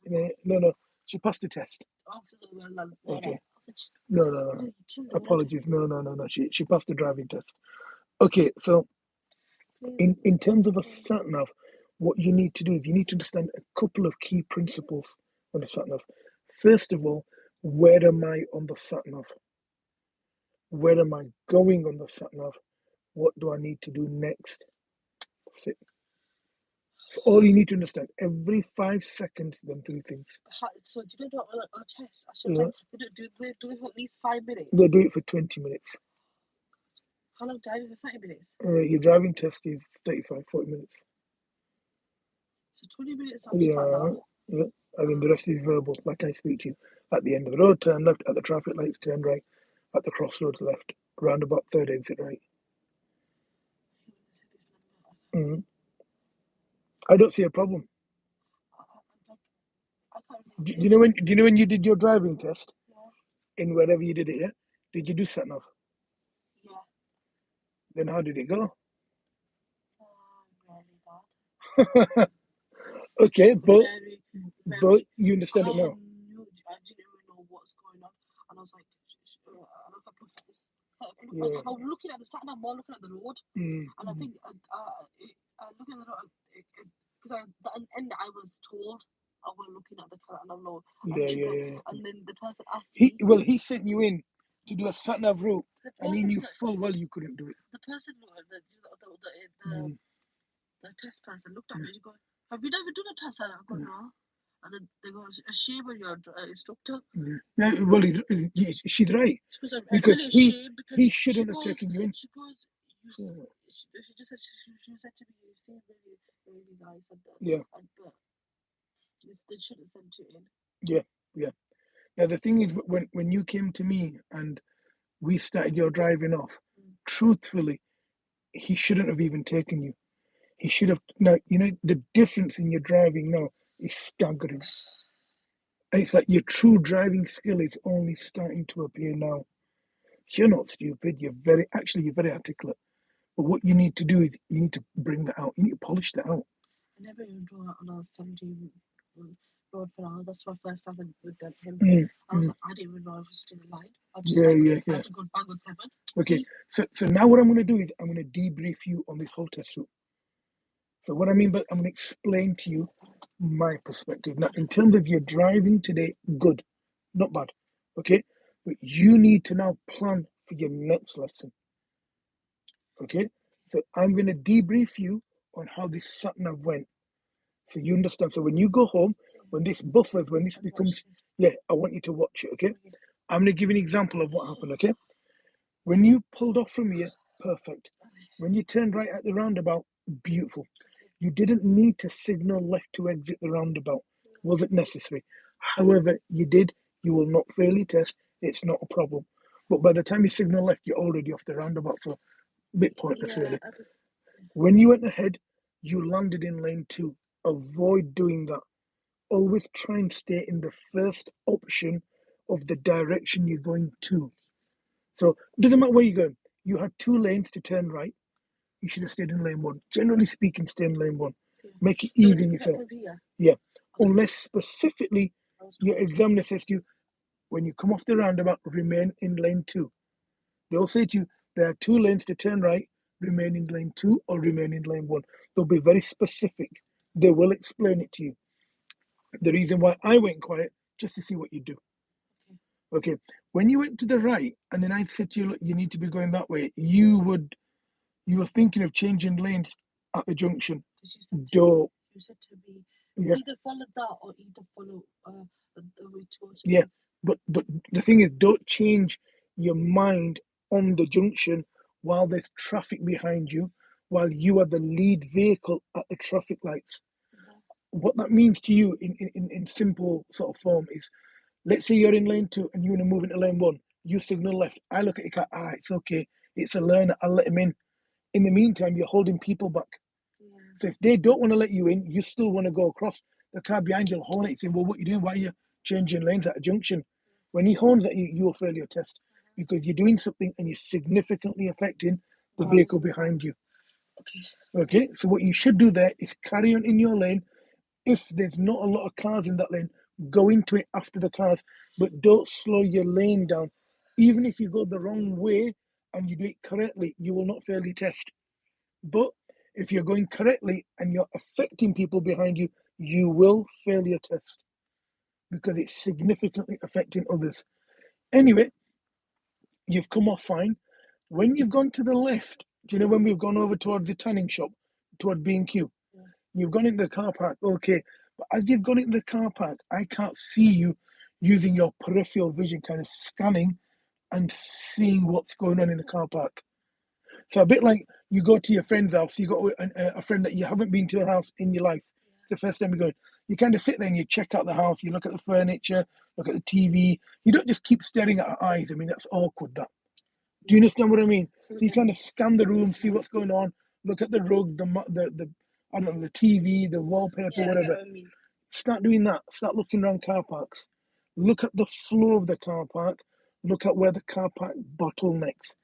you no. She passed the test. oh, so well done. Okay. No. No. You killed the Apologies. No. She passed the driving test. Okay, so Please. in terms of a sat nav, what you need to do is you need to understand a couple of key principles on a sat nav. First of all, where am I on the sat nav? Where am I going on the sat nav? What do I need to do next? That's it. So all you need to understand, every 5 seconds, then 3 things. So do you know on a test? I should Yeah. they do it for at least 5 minutes? They'll do it for 20 minutes. How long do I do it for 30 minutes? Your driving test is 35, 40 minutes. So 20 minutes I'm just sat now. Yeah. And then the rest is verbal, like I speak to you. At the end of the road, turn left. At the traffic lights, turn right. At the crossroads, left. Roundabout, third exit right. Mm-hmm. I don't see a problem. I can't Do you know when you did your driving test? Yeah. In wherever you did it, yeah? Did you do sat nav? Yeah. Then how did it go? Really bad. Okay, but Very, you understand it now. I didn't even know what's going on, and I was like, I kept looking at this. Yeah. I was looking at the sat nav more, looking at the road, and I think looking at the road because at the end I was told I was looking at the car and I'm low. Yeah. And then the person asked me. He sent you in to do a sat nav route, and he knew full well you couldn't do it. The person, the test person looked at me and he goes, "Have you never done a test?" And I go, "No." And then they go, "A shame on your instructor." Yeah, well, she's right. She goes, Because really ashamed because he shouldn't have taken you in. She goes, she just said she said to me, "You seem really really nice," and Yeah. but they shouldn't send you in. Yeah. Now the thing is, when you came to me and we started your driving off, truthfully, he shouldn't have even taken you. He should have. Now you know the difference in your driving now is staggering. And it's like your true driving skill is only starting to appear now. You're not stupid. You're very articulate. But what you need to do is you need to bring that out. You need to polish that out. I never even drove on a 17 road for now. That's my first time with him. Mm, I was like, I didn't even know I was still in line. I just Yeah, like yeah, I yeah. had to go back on 7. Okay. So now what I'm going to do is I'm going to debrief you on this whole test route. So what I mean by I'm going to explain to you my perspective. Now, in terms of your driving today, good, not bad. Okay, but you need to now plan for your next lesson. Okay, so I'm going to debrief you on how this sat nav went, so you understand. So when you go home, when this buffers, when this becomes, yeah, I want you to watch it. Okay, I'm going to give you an example of what happened. Okay, when you pulled off from here, perfect. When you turned right at the roundabout, beautiful. You didn't need to signal left to exit the roundabout. Wasn't necessary. However, you did. You will not fail your test. It's not a problem. But by the time you signal left, you're already off the roundabout, so a bit pointless, really. When you went ahead, you landed in lane 2. Avoid doing that. Always try and stay in the first option of the direction you're going to. So it doesn't matter where you're going. You had 2 lanes to turn right. You should have stayed in lane 1. Generally speaking, stay in lane 1. Make it easy on yourself. Yeah. Unless specifically your examiner says to you, when you come off the roundabout, remain in lane 2. They'll say to you, there are 2 lanes to turn right, remain in lane 2 or remain in lane 1. They'll be very specific. They will explain it to you. The reason why I went quiet, just to see what you do. Okay. When you went to the right, and then I said to you, look, you need to be going that way, you were thinking of changing lanes at the junction. You said to me, either follow that or either follow the way towards. Yeah, but the thing is, don't change your mind on the junction while there's traffic behind you, while you are the lead vehicle at the traffic lights. What that means to you in simple sort of form is, let's say you're in lane 2 and you want to move into lane 1, you signal left. I look at your car, it's okay, it's a learner, I'll let him in. In the meantime, you're holding people back. So if they don't want to let you in, you still want to go across. The car behind you will horn it, saying, well, what are you doing? Why are you changing lanes at a junction? When he horns at you, you will fail your test because you're doing something and you're significantly affecting the vehicle behind you. Okay, so what you should do there is carry on in your lane. If there's not a lot of cars in that lane, go into it after the cars, but don't slow your lane down. Even if you go the wrong way and you do it correctly, you will not fail your test. But if you're going correctly and you're affecting people behind you, you will fail your test because it's significantly affecting others. Anyway, you've come off fine. When you've gone to the left, do you know when we've gone over towards the tanning shop, toward B&Q? You've gone into the car park, okay. But as you've gone into the car park, I can't see you using your peripheral vision, kind of scanning and seeing what's going on in the car park. So a bit like you go to your friend's house, you got a friend that you haven't been to a house in your life. It's the first time you're going. You kind of sit there and you check out the house, you look at the furniture, look at the TV. You don't just keep staring at her eyes. I mean, that's awkward, that. Do you understand what I mean? So you kind of scan the room, see what's going on, look at the rug, the I don't know, the TV, the wallpaper, whatever. Start doing that. Start looking around car parks. Look at the floor of the car park. Look at where the car park bottlenecks.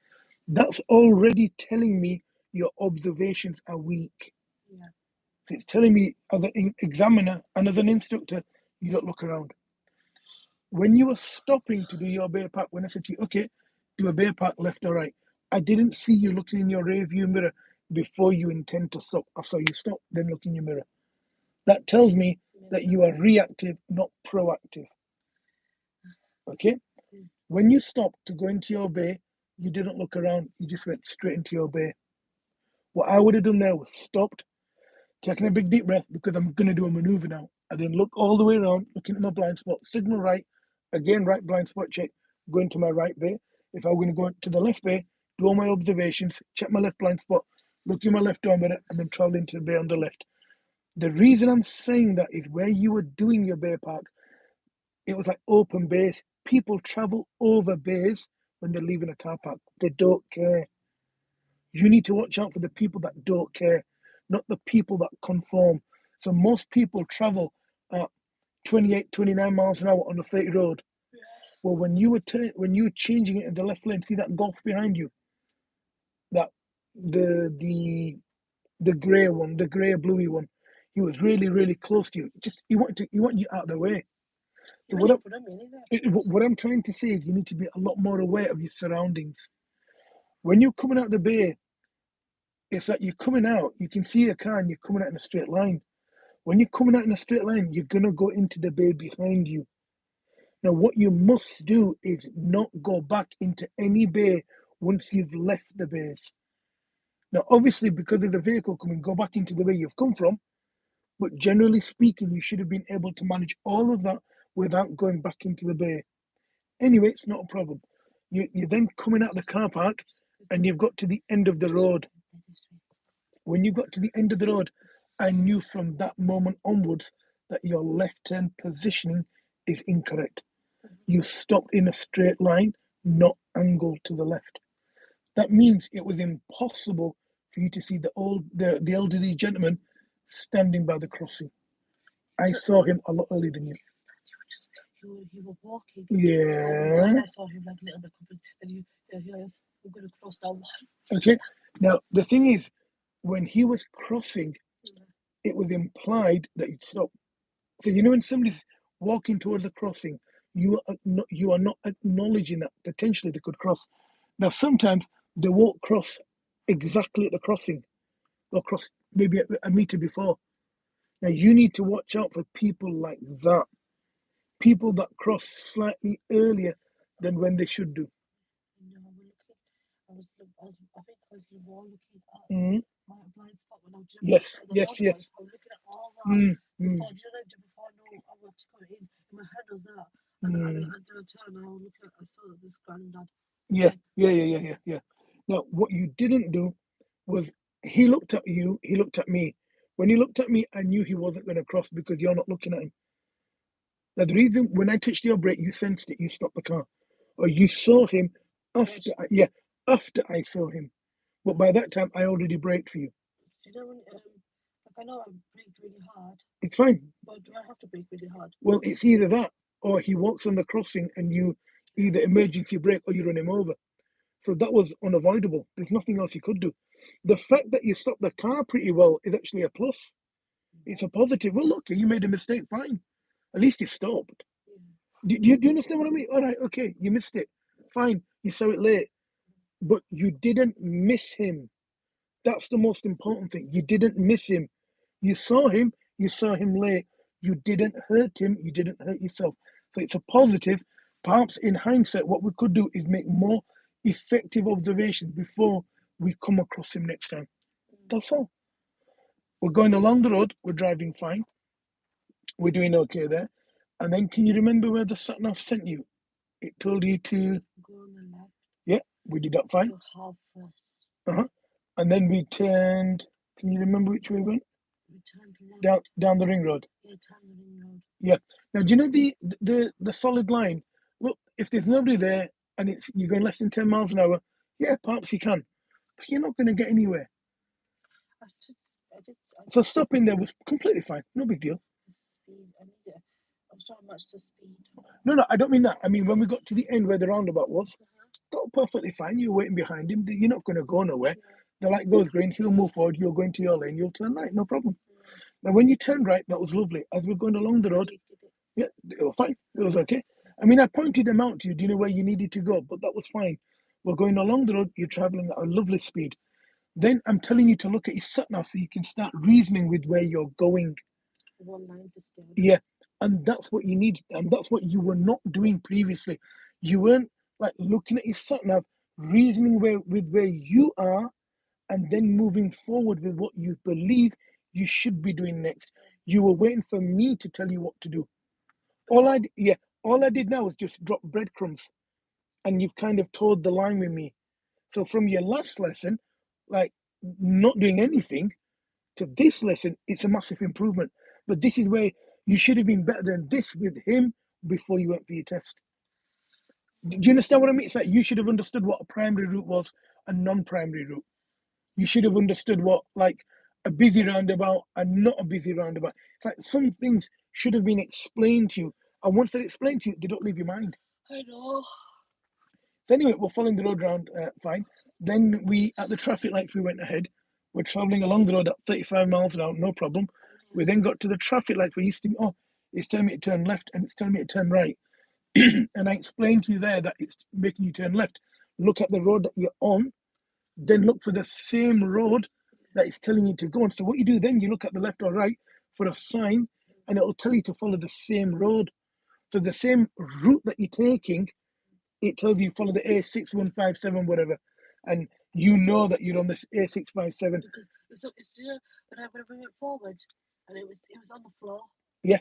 That's already telling me your observations are weak. So it's telling me, as an examiner and as an instructor, you don't look around. When you were stopping to do your bay park, when I said to you, okay, do a bay park left or right, I didn't see you looking in your rear view mirror before you intend to stop. I saw you stop, then look in your mirror. That tells me that you are reactive, not proactive. Okay? When you stopped to go into your bay, you didn't look around, you just went straight into your bay. What I would have done there was stopped, taking a big deep breath because I'm going to do a maneuver now. And then look all the way around, looking at my blind spot, signal right, again, right blind spot check, go into my right bay. If I'm going to go to the left bay, do all my observations, check my left blind spot, looking my left door mirror, and then traveling to the bay on the left. The reason I'm saying that is where you were doing your bay park, it was like open bays. People travel over bays when they're leaving a car park. They don't care. You need to watch out for the people that don't care, not the people that conform. So most people travel at 28, 29 miles an hour on the 30 road. Well, when you were changing it in the left lane, see that Golf behind you, that the grey one, the grey bluey one, he was really, really close to you. Just he wanted you out of the way. So what I'm trying to say is you need to be a lot more aware of your surroundings. When you're coming out the bay, it's like you're coming out, you can see a car and you're coming out in a straight line. When you're coming out in a straight line, you're gonna go into the bay behind you. Now, what you must do is not go back into any bay once you've left the bays. Now, obviously, because of the vehicle coming, go back into the bay you've come from. But generally speaking, you should have been able to manage all of that without going back into the bay. Anyway, it's not a problem. You're then coming out of the car park and you've got to the end of the road. When you got to the end of the road, I knew from that moment onwards that your left turn positioning is incorrect. You stopped in a straight line, not angled to the left. That means it was impossible for you to see the elderly gentleman standing by the crossing. I saw him a lot earlier than you. You were walking. Yeah. And I saw him like a little bit coming, and we're going to cross down. Okay. Now the thing is, when he was crossing, it was implied that he'd stop. So when somebody's walking towards a crossing, you are not acknowledging that potentially they could cross. Now sometimes they won't cross exactly at the crossing. They'll cross maybe a meter before. Now you need to watch out for people like that. People that cross slightly earlier than when they should do. I think because you were looking at Mhm. my blind spot when I was Yes, the yes, road yes. was, I was looking at all that. Mm. Before I know I was to go in, my head was there. And then I turned and I saw this granddad. Yeah. Now, what you didn't do was he looked at you, he looked at me. When he looked at me, I knew he wasn't going to cross because you're not looking at him. Now, the reason when I touched your brake, you sensed it, you stopped the car. Or you saw him after, after I saw him. But by that time, I already braked for you. Do you know when, I know I braked really hard. It's fine. But do I have to brake really hard? Well, it's either that or he walks on the crossing and you either emergency brake or you run him over. So that was unavoidable. There's nothing else you could do. The fact that you stopped the car pretty well is actually a plus. It's a positive. Well, look, you made a mistake. Fine. At least you stopped. Do you understand what I mean? All right, okay, you missed it. Fine. You saw it late. But you didn't miss him. That's the most important thing. You didn't miss him. You saw him late. You didn't hurt him. You didn't hurt yourself. So it's a positive. Perhaps in hindsight, what we could do is make more effective observations before we come across him next time. That's all. We're going along the road. We're driving fine. We're doing okay there. And then can you remember where the sat nav sent you? It told you to go on the left. Yeah, we did that fine. Half first. And then we turned. Can you remember which way we went? We turned left. Down the ring road. Yeah, down the ring road. Yeah. Now, do you know the solid line? Look, if there's nobody there and you're going less than 10 miles an hour, yeah, perhaps you can, but you're not going to get anywhere. So stopping there was completely fine. No big deal. I was trying to match the speed. No, I don't mean that. I mean, when we got to the end where the roundabout was, that was perfectly fine. You're waiting behind him. You're not going to go nowhere. The light goes green. He'll move forward. You'll go into your lane. You'll turn right. No problem. Now, when you turned right, that was lovely. As we're going along the road, yeah, it was fine. It was okay. I mean, I pointed them out to you. Do you know where you needed to go? But that was fine. We're going along the road. You're traveling at a lovely speed. Then I'm telling you to look at your sat nav so you can start reasoning with where you're going. Yeah, and that's what you need, and that's what you were not doing previously. You weren't like looking at your sat nav, reasoning with where you are, and then moving forward with what you believe you should be doing next. You were waiting for me to tell you what to do. All I did now was just drop breadcrumbs, and you've kind of toed the line with me. So from your last lesson, like not doing anything to this lesson, it's a massive improvement. But this is where you should have been better than this with him before you went for your test. Do you understand what I mean? It's like you should have understood what a primary route was, a non-primary route. You should have understood what like a busy roundabout and not a busy roundabout. It's like some things should have been explained to you, and once they're explained to you, they don't leave your mind. I know. So anyway, we're following the road round fine. Then we at the traffic lights we went ahead. We're travelling along the road at 35 miles an hour, no problem. We then got to the traffic lights where you used to it's telling me to turn left and it's telling me to turn right. And I explained to you there that it's making you turn left. Look at the road that you're on, then look for the same road that it's telling you to go on. So what you do then, you look at the left or right for a sign, and it'll tell you to follow the same road. So the same route that you're taking, it tells you follow the A6157, whatever, and you know that you're on this A657. Because it's when I went forward and it was on the floor. Yeah.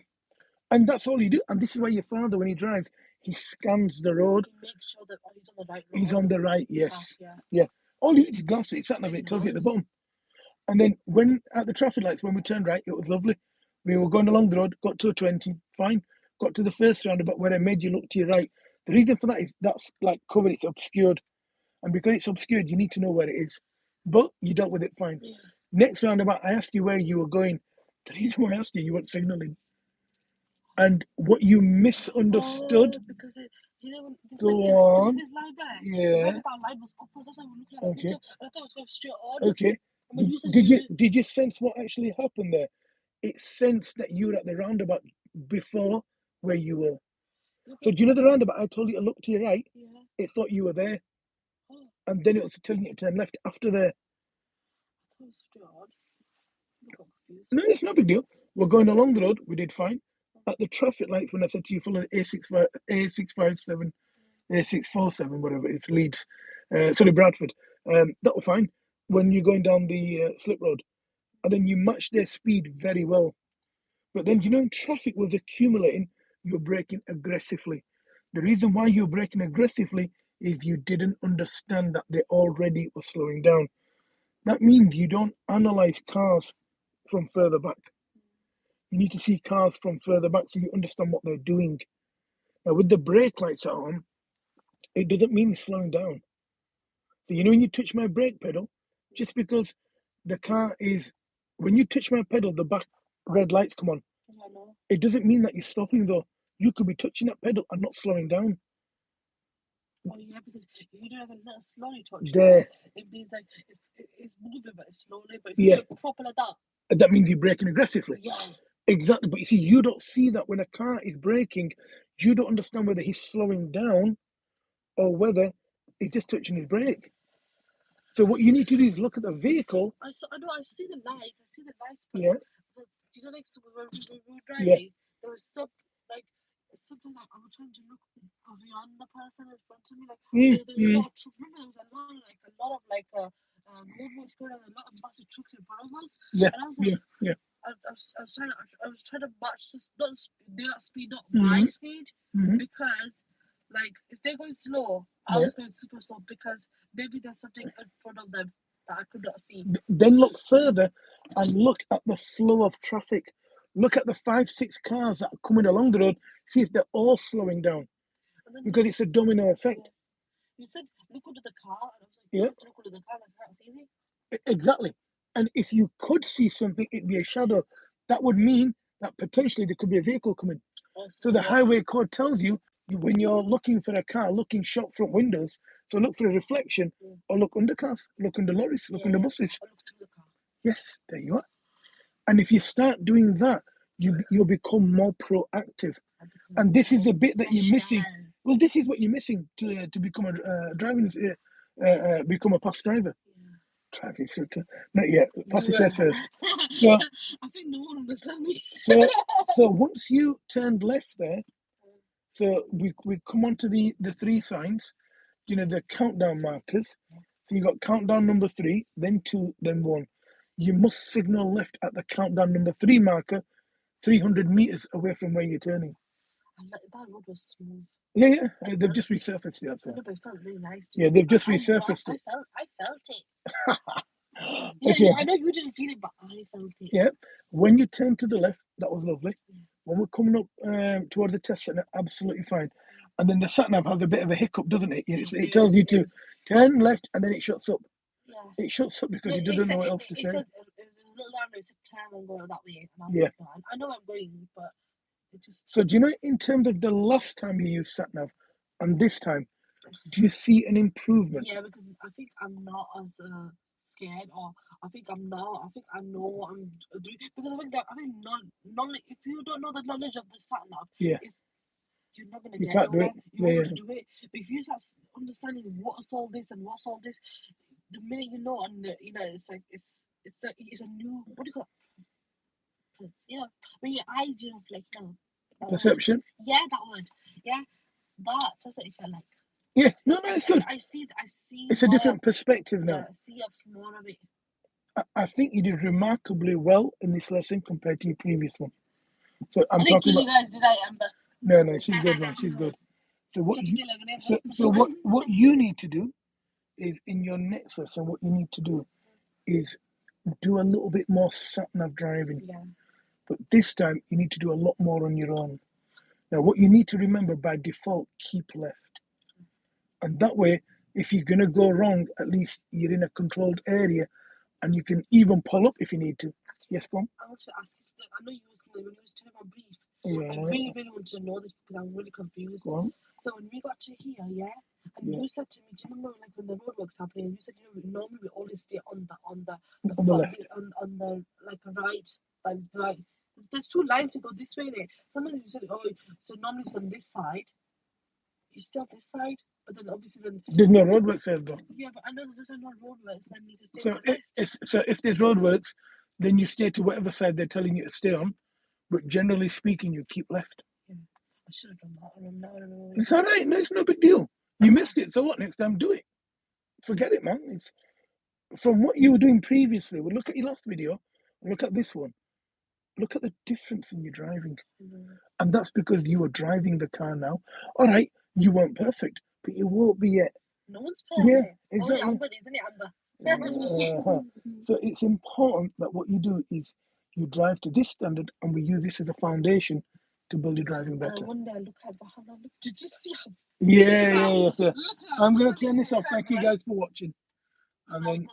And that's all you do. And this is why your father, when he drives, he scans the road. He makes sure that he's on the right road. He's on the right, yes. Path, yeah. All you need is glance at it, sat nav, it tells you at the bottom. And then when at the traffic lights, when we turned right, it was lovely. We were going along the road, got to a 20, fine. Got to the first roundabout where I made you look to your right. The reason for that is that's like covered, it's obscured. And because it's obscured, you need to know where it is. But you dealt with it fine. Yeah. Next roundabout, I asked you where you were going. The reason why I asked you, you weren't signalling. And what you misunderstood. Oh, because you know, there's Go like on. this line there. Yeah. The roundabout line was upwards. That's why we're looking at the Okay. picture. And I thought it was going straight on. Okay. And when you said Did you sense what actually happened there? It sensed that you were at the roundabout before where you were. So do you know the roundabout? I told you to look to your right. Yeah. It thought you were there, Oh, and then it was telling you to turn left after there. I thought it was straight on. I got confused. No, it's no big deal. We're going along the road. We did fine. At the traffic lights, when I said to you, follow the A657, A647, whatever it's Leeds, sorry, Bradford. That was fine. When you're going down the slip road, and then you match their speed very well. But then, you know, traffic was accumulating, you're braking aggressively. The reason why you're braking aggressively is you didn't understand that they already were slowing down. That means you don't analyze cars from further back. You need to see cars from further back so you understand what they're doing. Now, with the brake lights on, it doesn't mean slowing down. So, you know, when you touch my brake pedal, just because the car is, when you touch my pedal, the back red lights come on. Yeah, I know. It doesn't mean that you're stopping though. You could be touching that pedal and not slowing down. Oh yeah, because if you do like a little slowly touch, There. it means like it's moving but it's slowly. But if Yeah. you do it proper like that, That means you're braking aggressively. yeah. Exactly. But you see, you don't see that when a car is braking, you don't understand whether he's slowing down or whether he's just touching his brake. So what you need to do is look at the vehicle. I know. I see the lights. But, Yeah. but you know, like so when we were driving, Yeah. there was something like I was trying to look beyond the person in front of me. Like Mm, there was a lot of trucks. Remember, there was a lot roadworks going on, a lot of massive trucks in front of us. Yeah. And I was like, Yeah. I was trying to match this, not their speed, not Mhm. my speed, Mhm. because like if they're going slow, I Yeah. was going super slow because maybe there's something in front of them that I could not see. Then look further and look at the flow of traffic. Look at the 5-6 cars that are coming along the road. See if they're all slowing down And then because it's a domino effect. you said look under the car, and I was like, Yeah. look under the car, like that's easy. Exactly. And if you could see something, it'd be a shadow. That would mean that potentially there could be a vehicle coming. So the highway code tells you when you're looking for a car, looking shop front windows, so look for a reflection or look under cars, look under lorries, look under buses. I looked through the car. Yes, there you are. And if you start doing that, you'll become more proactive. And this is the bit that you're missing. Well, this is what you're missing to become a driving, become a past driver. Driving instructor. Not yet. Pass the test first. So I think no one understands me. so once you turned left there, so we come on to the 3 signs, you know, the countdown markers. So you got countdown number 3, then 2, then 1. You must signal left at the countdown number 3 marker, 300 meters away from where you're turning. And that road was smooth. Yeah. They've just resurfaced it. No, but it felt really nice. Yeah, they've just resurfaced it. I felt it. Yeah, Okay. I know you didn't feel it, but I felt it. Yeah. When you turn to the left, that was lovely. When we're coming up towards the test center, absolutely fine. And then the sat nav has a bit of a hiccup, doesn't it? It tells you to turn left, and then it shuts up. Yeah. It shuts up because No, it it doesn't know said- what else to it say. said it was a little louder. It said turn and go that way. And I was Yeah. like, no, I know I'm going, but it just. So do you know, in terms of the last time you used sat nav and this time, do you see an improvement? Yeah, because I think I'm not as scared, or I think I'm not. I think I know what I'm doing, because I think knowledge. If you don't know the knowledge of the sat nav, Yeah. you're not gonna You get can't do nowhere. it. You won't Yeah, be able to do it. But if you start understanding what's all this and what's all this, the minute you know, and it's like it's a new, what do you call it? Yeah, when your eyes do reflect now. That word. Perception. Yeah, that word. Yeah, that's what it felt like. Yeah, no, it's good. I see. It's a more. different perspective now. Yeah, I see more of it. I think you did remarkably well in this lesson compared to your previous one. So I'm I didn't talking kill about. you guys, did I, Amber? No, she's good, man. She's good. So what you need to do is, in your next lesson, what you need to do is do a little bit more sat nav driving. Yeah. But this time you need to do a lot more on your own. Now, what you need to remember, by default, keep left. And that way, if you're going to go wrong, at least you're in a controlled area and you can even pull up if you need to. Yes, go on. I want to ask you, I know you was when you was telling my brief. Yeah. I really want to know this because I'm really confused. Go on. So when we got to here, and you said to me, do you remember like when the roadworks happening? You said, normally we always stay on the left. on the like right. There's two lines to go this way there. Sometimes you said, so normally it's on this side. You stay on this side, but then obviously there's no roadworks there though. Yeah, but I know there's no roadworks. Then you can stay So if there's roadworks, then you stay to whatever side they're telling you to stay on. But generally speaking, you keep left. Yeah. I should have done that. I don't know. It's all right. No, it's no big deal. You missed it. So what? Next time, do it. Forget it, man. It's from what you were doing previously. Well, look at your last video. Look at this one. Look at the difference in your driving. And that's because you were driving the car now. All right, you weren't perfect, but you won't be yet. No one's perfect. Yeah, exactly. Only Amber, isn't it, Amber? So it's important that what you do is you drive to this standard, and we use this as a foundation to build your driving better. One day I look at behind. Did you see how? Yeah. I'm going to turn this off. Thank you guys for watching. And then.